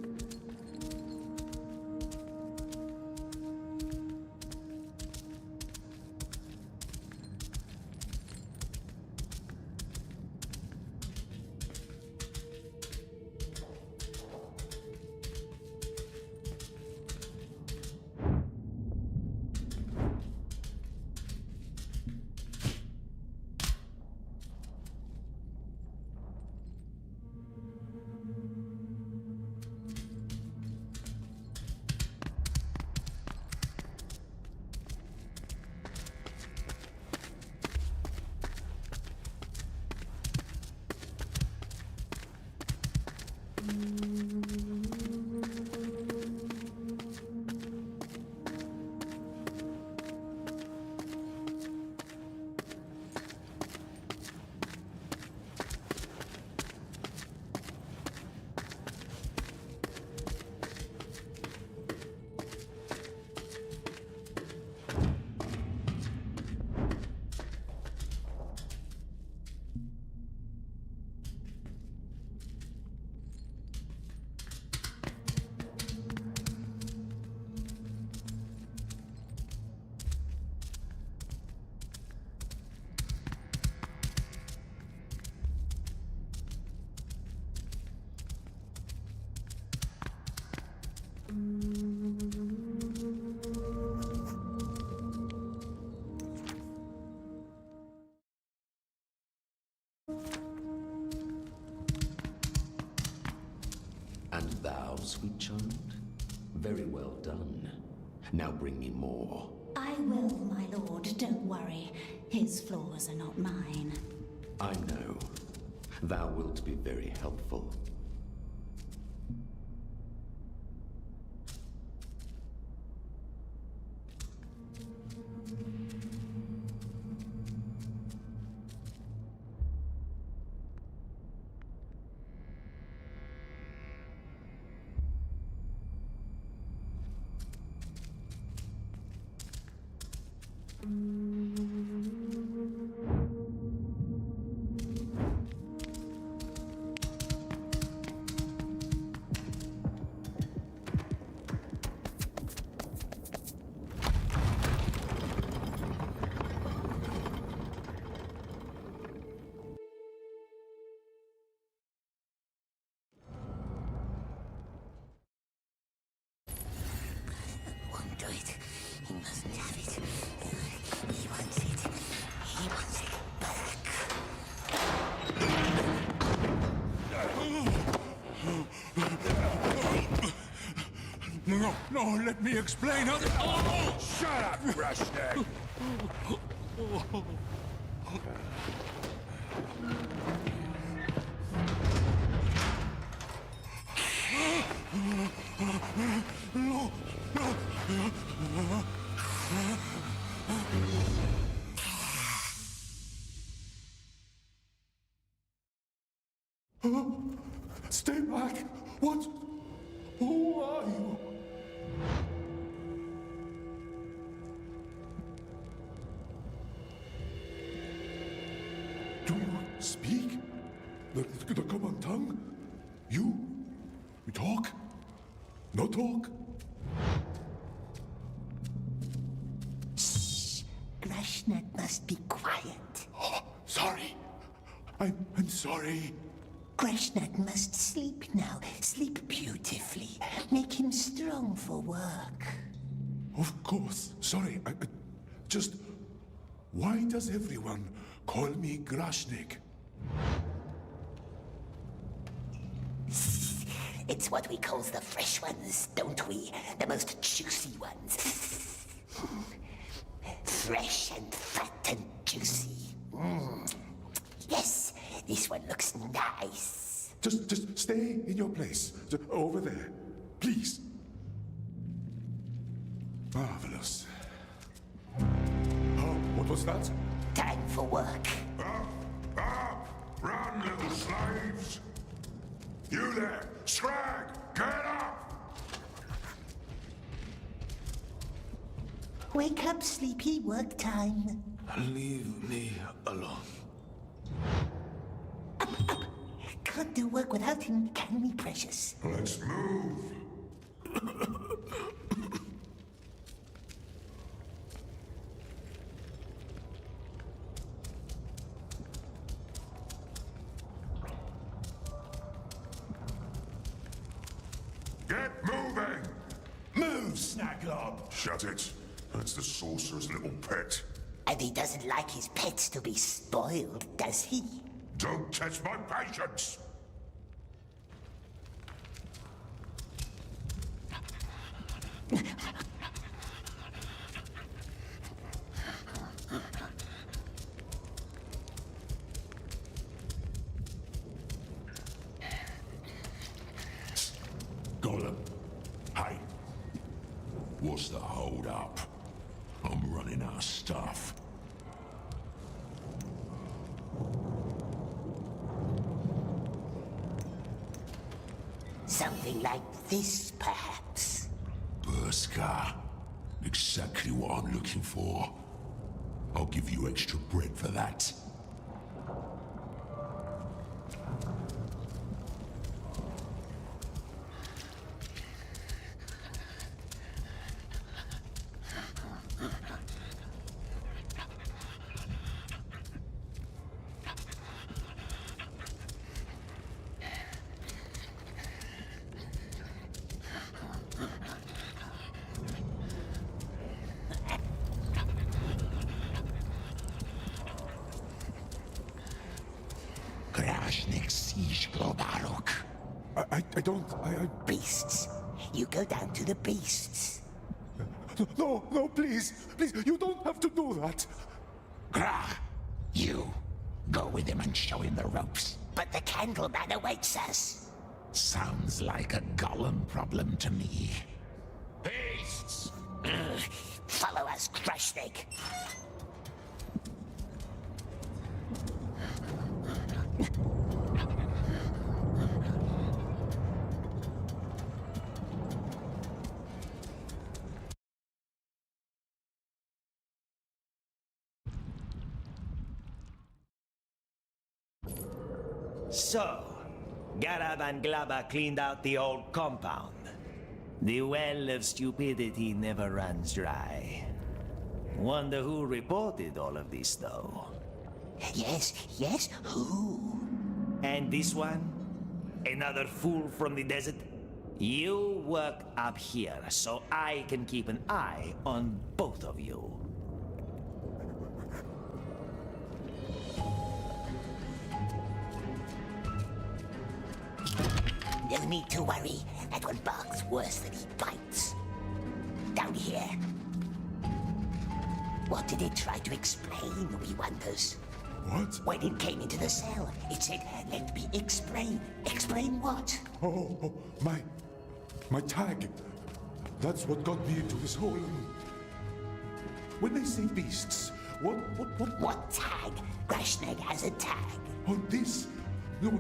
And thou, sweet child? Very well done. Now bring me more. I will, my lord, don't worry. His flaws are not mine. I know. Thou wilt be very helpful. Won't do it. He mustn't have it. He wants it. He wants it back. No, let me explain. Shut up, Rushneck! Stay back! What? Who are you? Do you speak? The common tongue? You talk? No talk? Shh. Grashnak must be quiet. Oh, sorry. I'm sorry. Grashnak must sleep now. Sleep beautifully. Make him strong for work. Of course. Sorry. I just... Why does everyone call me Grashnik? It's what we call the fresh ones, don't we? The most juicy ones. Fresh and fat and juicy. Yes, this one looks nice. Just stay in your place. Over there. Please. Marvelous. Oh, what was that? Time for work. Up! Run, little slaves! You there! Scrag! Get up! Wake up, sleepy. Work time. Leave me alone. Up. Can't do work without him, can we, precious? Let's move! Get moving! Move, Snacklob! Shut it. That's the sorcerer's little pet. And he doesn't like his pets to be spoiled, does he? Don't test my patience! Golem. Hey. What's the hold up? I'm running out of stuff. Something like this, perhaps. Burska. Exactly what I'm looking for. I'll give you extra bread for that. I don't... Beasts. You go down to the beasts. No, no, please. Please, you don't have to do that. Grah! You. Go with him and show him the ropes. But the Candleman awaits us. Sounds like a Gollum problem to me. Beasts! Follow us, Grushnik. So, Garab and Glaba cleaned out the old compound. The well of stupidity never runs dry. Wonder who reported all of this, though. Yes, who? And this one? Another fool from the desert? You work up here, so I can keep an eye on both of you. No need to worry. That one barks worse than he bites. Down here. What did it try to explain, we wonders? What? When it came into the cell, it said, "Let me explain." Explain what? Oh, my tag. That's what got me into this hole. When they say beasts, What tag? Grushnik has a tag. Oh, this? No,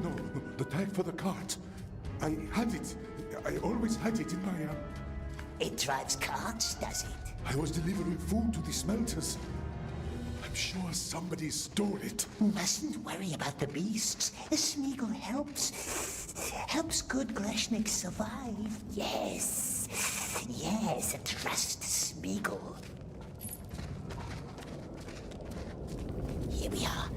the tag for the cart. I had it. I always had it in my... It drives carts, does it? I was delivering food to the smelters. I'm sure somebody stole it. Mustn't worry about the beasts. The Smeagol helps good Grushnik survive. Yes, trust Smeagol. Here we are.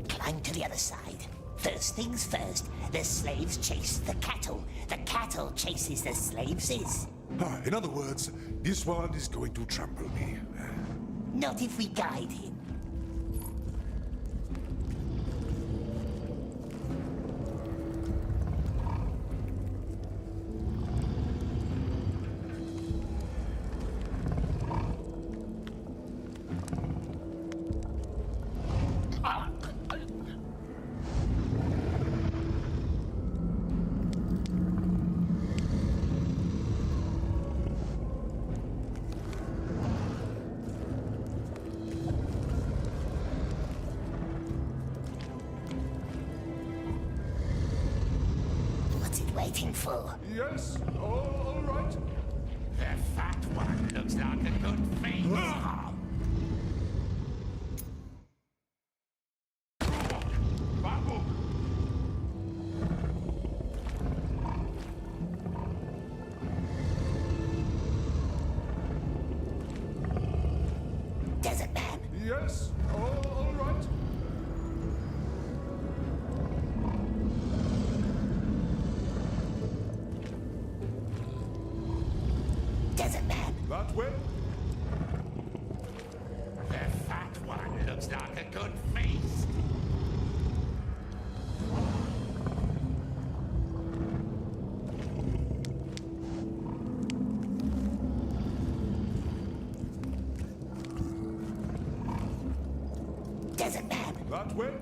Climb to the other side. First things first, the slaves chase the cattle. The cattle chases the slaves. In other words, this one is going to trample me. Not if we guide him. Waiting for. Yes, all right. The fat one looks like a good face. Desert man. Yes, all right. Desert man. That way? The fat one looks like a good face. Desert man. That way?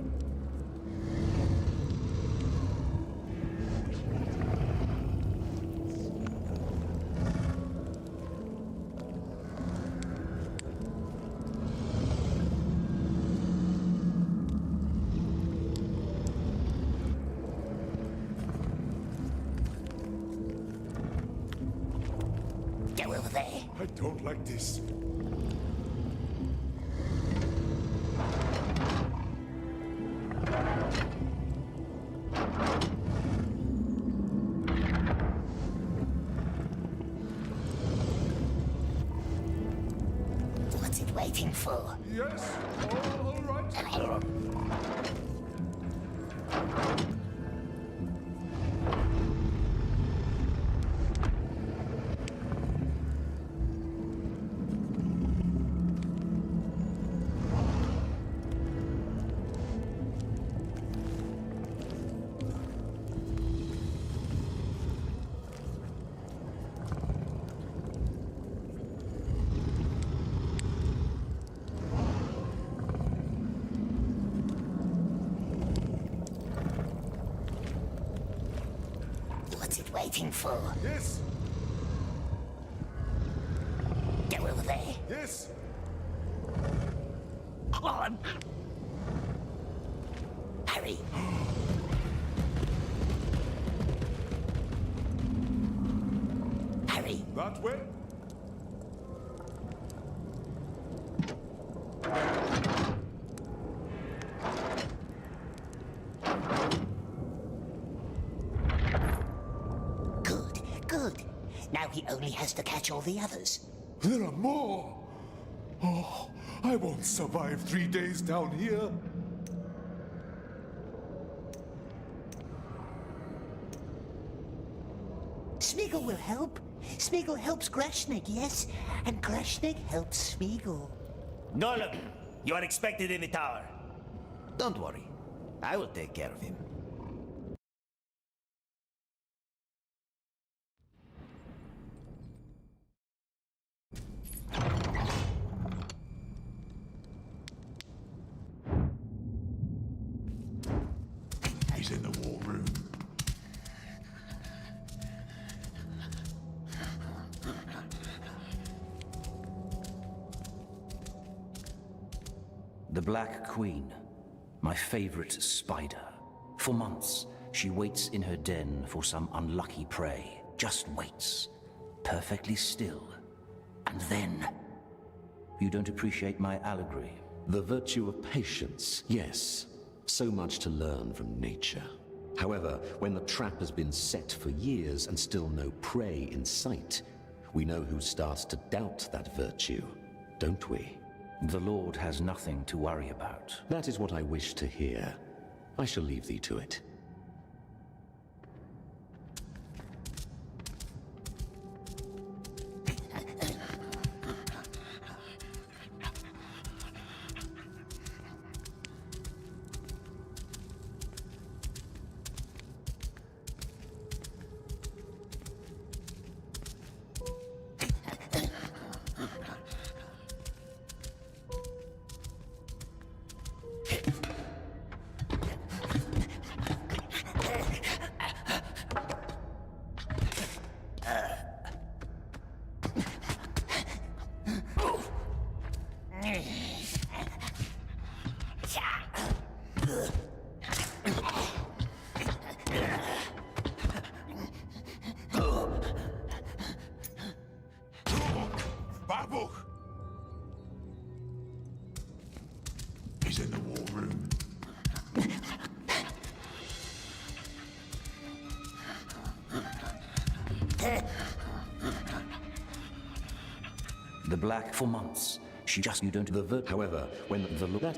Go over there. I don't like this. What's it waiting for? Yes, all right. waiting for? Yes! Go over there. Yes! On! Hurry! Hurry! That way? Good, good. Now he only has to catch all the others. There are more! Oh, I won't survive 3 days down here. Smeagol will help. Smeagol helps Grashnik, yes? And Grashnik helps Smeagol. Golem, you are expected in the tower. Don't worry. I will take care of him. He's in the war room. The Black Queen, my favorite spider. For months, she waits in her den for some unlucky prey. Just waits, perfectly still. And then... You don't appreciate my allegory? The virtue of patience, yes. So much to learn from nature. However, when the trap has been set for years and still no prey in sight, we know who starts to doubt that virtue, don't we? The Lord has nothing to worry about. That is what I wish to hear. I shall leave thee to it. He's in the war room. The Black for months. She just, you don't... However, when the that...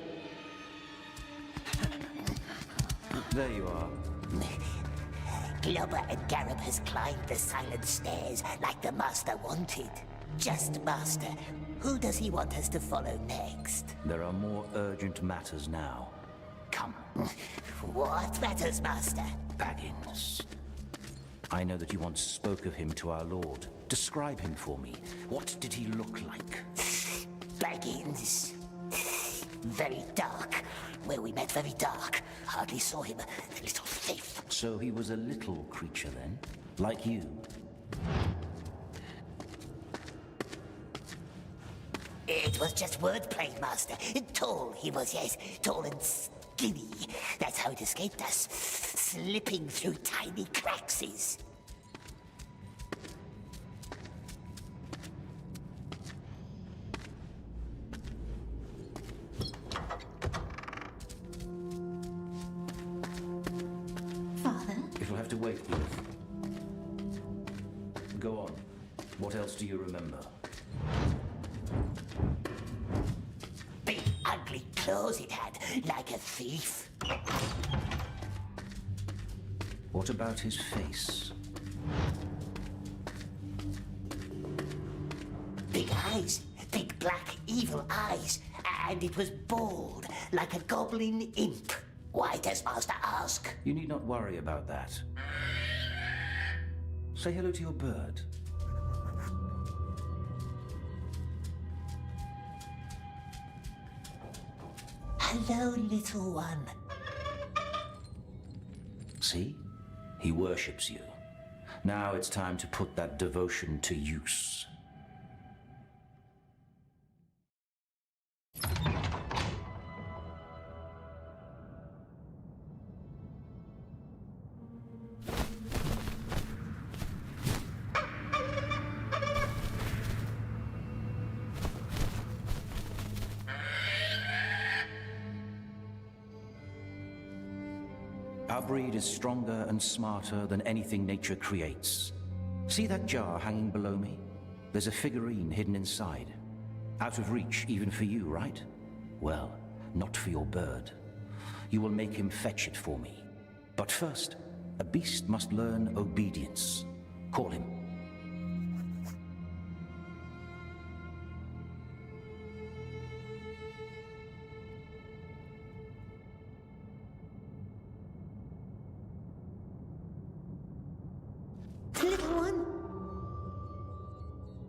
There you are. Globber and Garib has climbed the silent stairs like the Master wanted. Just Master. Who does he want us to follow next? There are more urgent matters now. Come. What matters, Master? Baggins. I know that you once spoke of him to our Lord. Describe him for me. What did he look like? Baggins. Very dark. Where we met, very dark. Hardly saw him. A little thief. So he was a little creature then? Like you? It was just wordplay, Master. Tall he was, yes. Tall and skinny. That's how it escaped us. Slipping through tiny cracks. Father? It'll have to wait, Edith. Go on. What else do you remember? Big ugly claws it had, like a thief. What about his face? Big eyes, big black evil eyes, and it was bald, like a goblin imp. Why does Master ask? You need not worry about that. Say hello to your bird. Hello, little one. See? He worships you. Now it's time to put that devotion to use. Our breed is stronger and smarter than anything nature creates. See that jar hanging below me? There's a figurine hidden inside. Out of reach even for you, right? Well, not for your bird. You will make him fetch it for me. But first, a beast must learn obedience. Call him. Little one?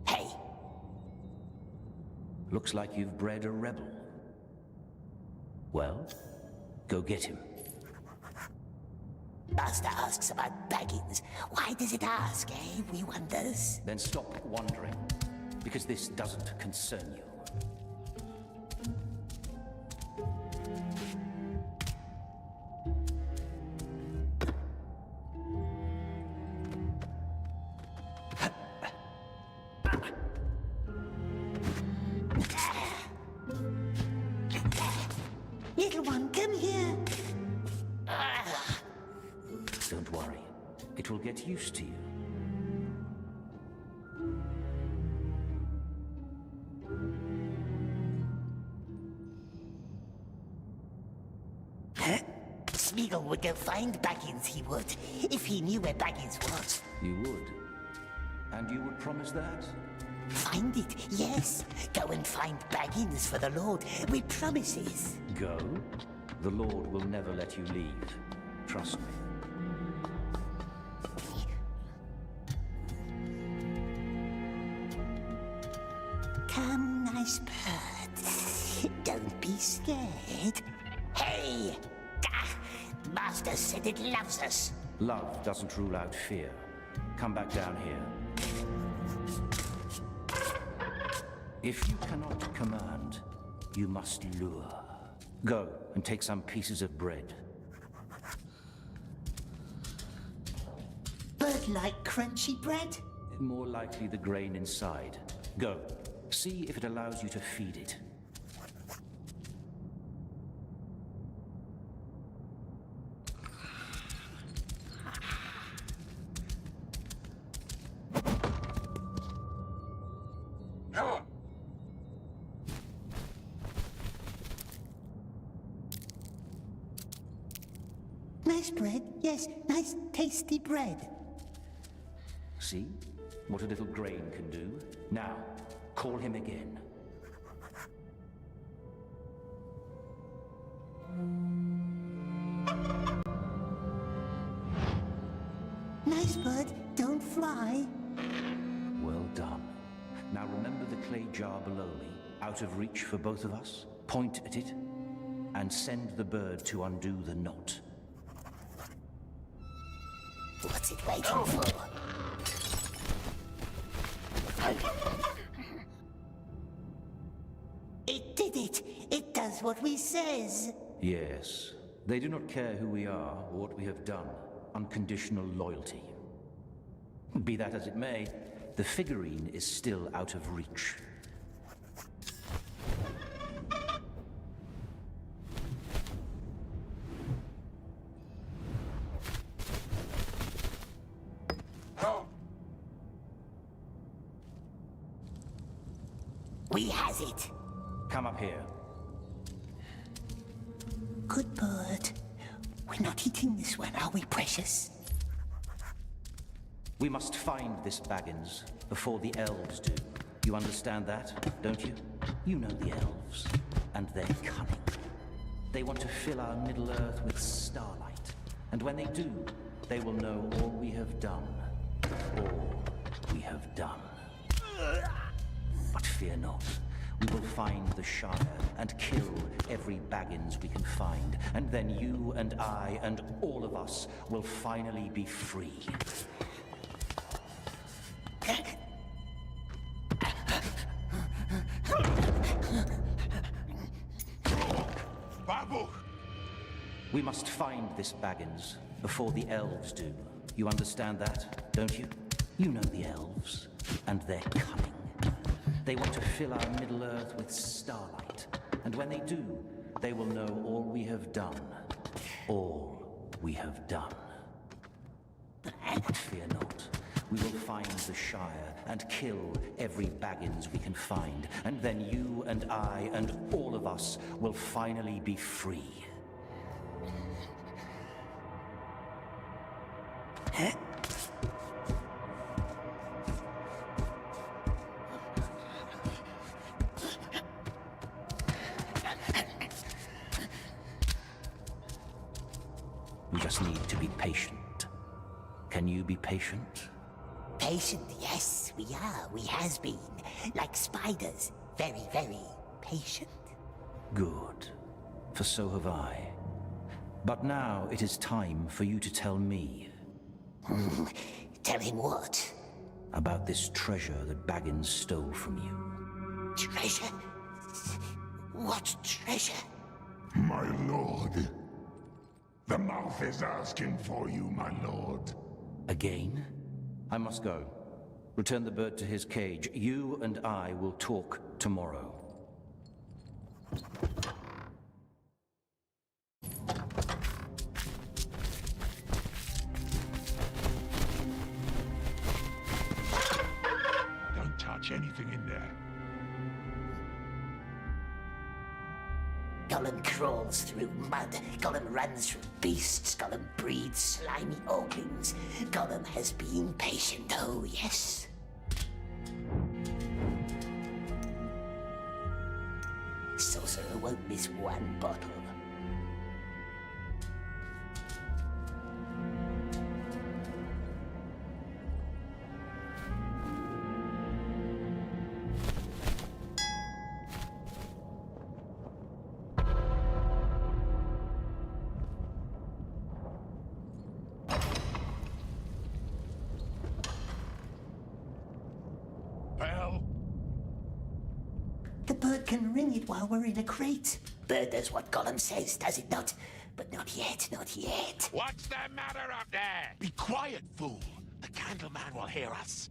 Hey. Looks like you've bred a rebel. Well, go get him. Master asks about Baggins. Why does it ask, eh? We wonders. Then stop wondering, because this doesn't concern you. Little one, come here. Don't worry. It will get used to you. Smeagol would go find Baggins, he would. If he knew where Baggins was. You would? And you would promise that? Find it, yes. Go and find Baggins for the Lord. We promises. Go? The Lord will never let you leave. Trust me. Come, nice bird. Don't be scared. Hey! Master said it loves us. Love doesn't rule out fear. Come back down here. If you cannot command, you must lure. Go and take some pieces of bread. Bird-like crunchy bread? More likely the grain inside. Go. See if it allows you to feed it. Nice bread, yes, nice tasty bread. See what a little grain can do? Now, call him again. Nice bird, don't fly. Well done. Now remember the clay jar below me, out of reach for both of us? Point at it, and send the bird to undo the knot. What's it waiting for? It did it! It does what we says! Yes. They do not care who we are or what we have done. Unconditional loyalty. Be that as it may, the figurine is still out of reach. We has it! Come up here. Good bird. We're not eating this one, are we, precious? We must find this Baggins before the elves do. You understand that, don't you? You know the elves, and they're cunning. They want to fill our Middle Earth with starlight, and when they do, they will know all we have done. All we have done. But fear not. We will find the Shire and kill every Baggins we can find, and then you and I and all of us will finally be free. We must find this Baggins before the elves do. You understand that, don't you? You know the elves, and they're cunning. They want to fill our Middle-earth with starlight, and when they do, they will know all we have done. All we have done. But fear not. We will find the Shire and kill every Baggins we can find, and then you and I and all of us will finally be free. We just need to be patient. Can you be patient? Patient, yes, we are. We has been. Like spiders. Very, very patient. Good. For so have I. But now it is time for you to tell me. Tell him what? About this treasure that Baggins stole from you. Treasure? What treasure? My lord. The mouth is asking for you, my lord. Again? I must go. Return the bird to his cage. You and I will talk tomorrow. Don't touch anything in there. Gollum crawls through mud. Gollum runs from beasts. Gollum breeds slimy oglings. Gollum has been patient, oh yes. Sorcerer won't miss one bottle. The bird can ring it while we're in a crate. Bird does what Gollum says, does it not? But not yet, not yet. What's the matter up there? Be quiet, fool. The Candleman will hear us.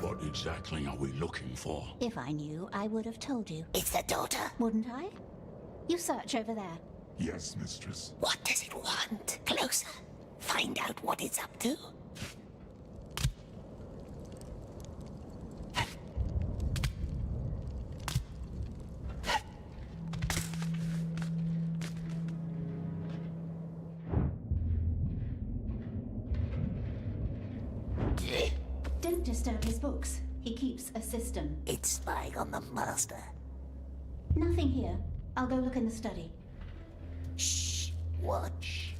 What exactly are we looking for? If I knew, I would have told you. It's the daughter. Wouldn't I? You search over there. Yes, mistress. What does it want? Closer. Find out what it's up to. Don't disturb his books. He keeps a system. It's spying on the master. Nothing here. I'll go look in the study. Shh. Watch.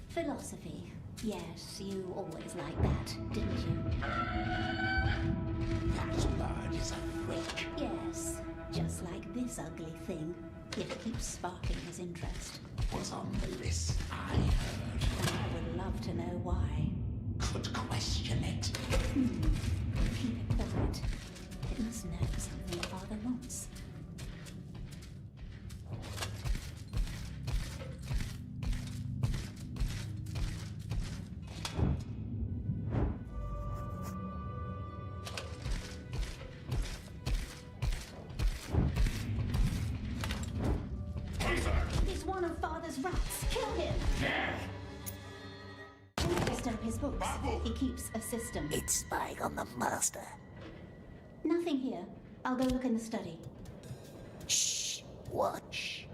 Philosophy. Yes, you always liked that, didn't you? That bird is a freak. Yes, just like this ugly thing. Yet it keeps sparking his interest. Was on the list, I heard. I would love to know why. Could question it. Keep it quiet. It must know something Father wants. He's one of Father's rats. Kill him! Don't disturb his books. He keeps a system. It's spying on the master. Nothing here. I'll go look in the study. Shh. Watch.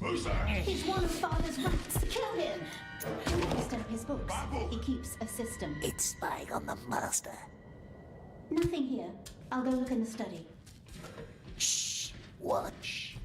Who's that? He's one of Father's rats. Kill him! Don't disturb his books. He keeps a system. It's spying on the master. Nothing here. I'll go look in the study. Shh. Watch.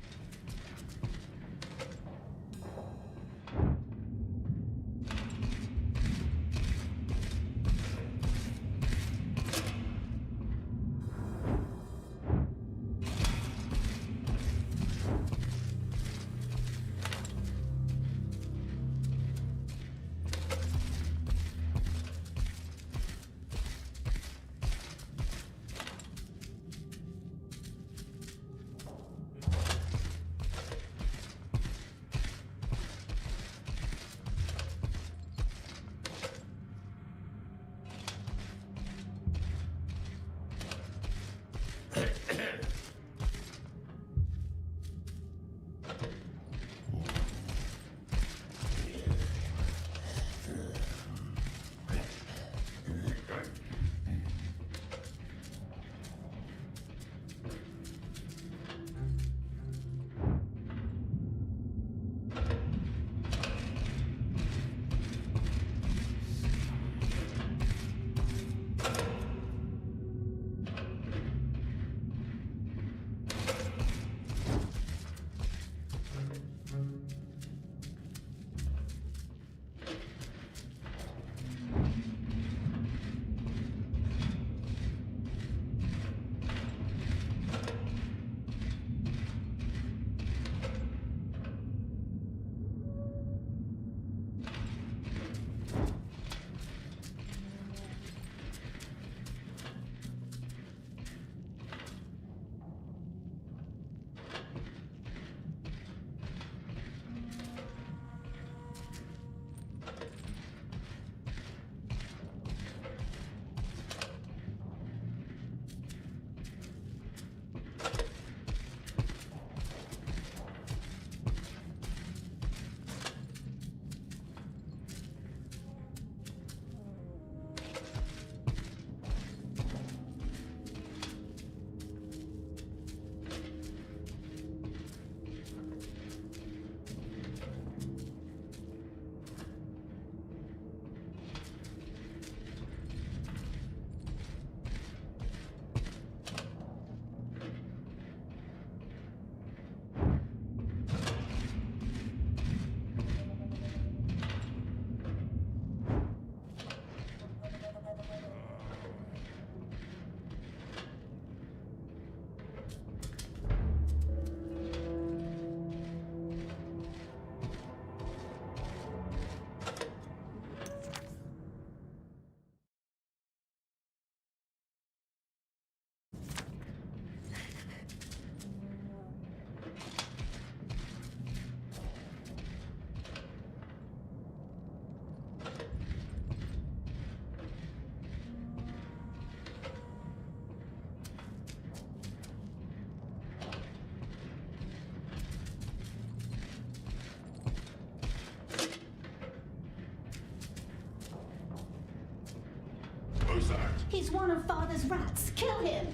Who's that? He's one of Father's rats. Kill him!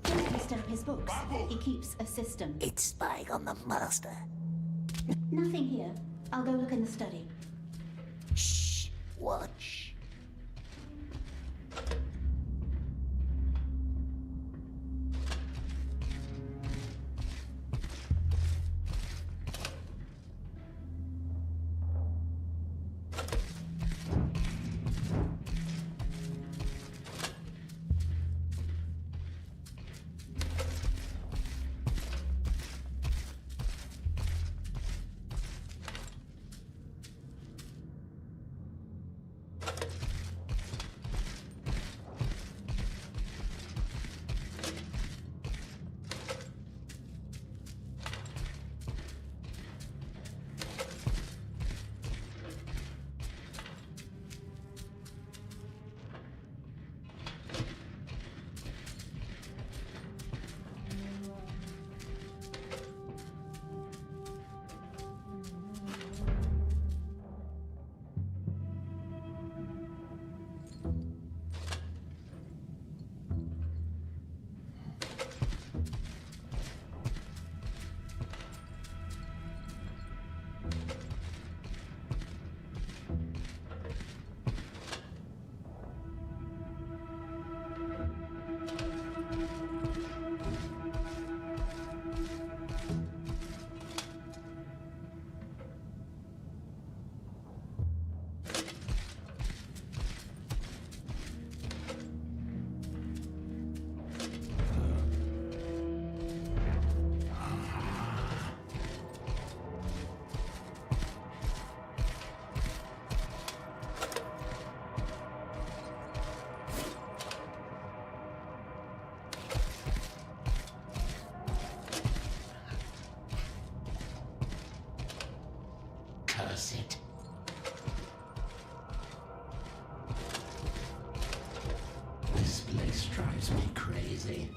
Don't disturb his books. He keeps a system. It's spying on the master. Nothing here. I'll go look in the study. Shh. Watch. curse it. This place drives me crazy.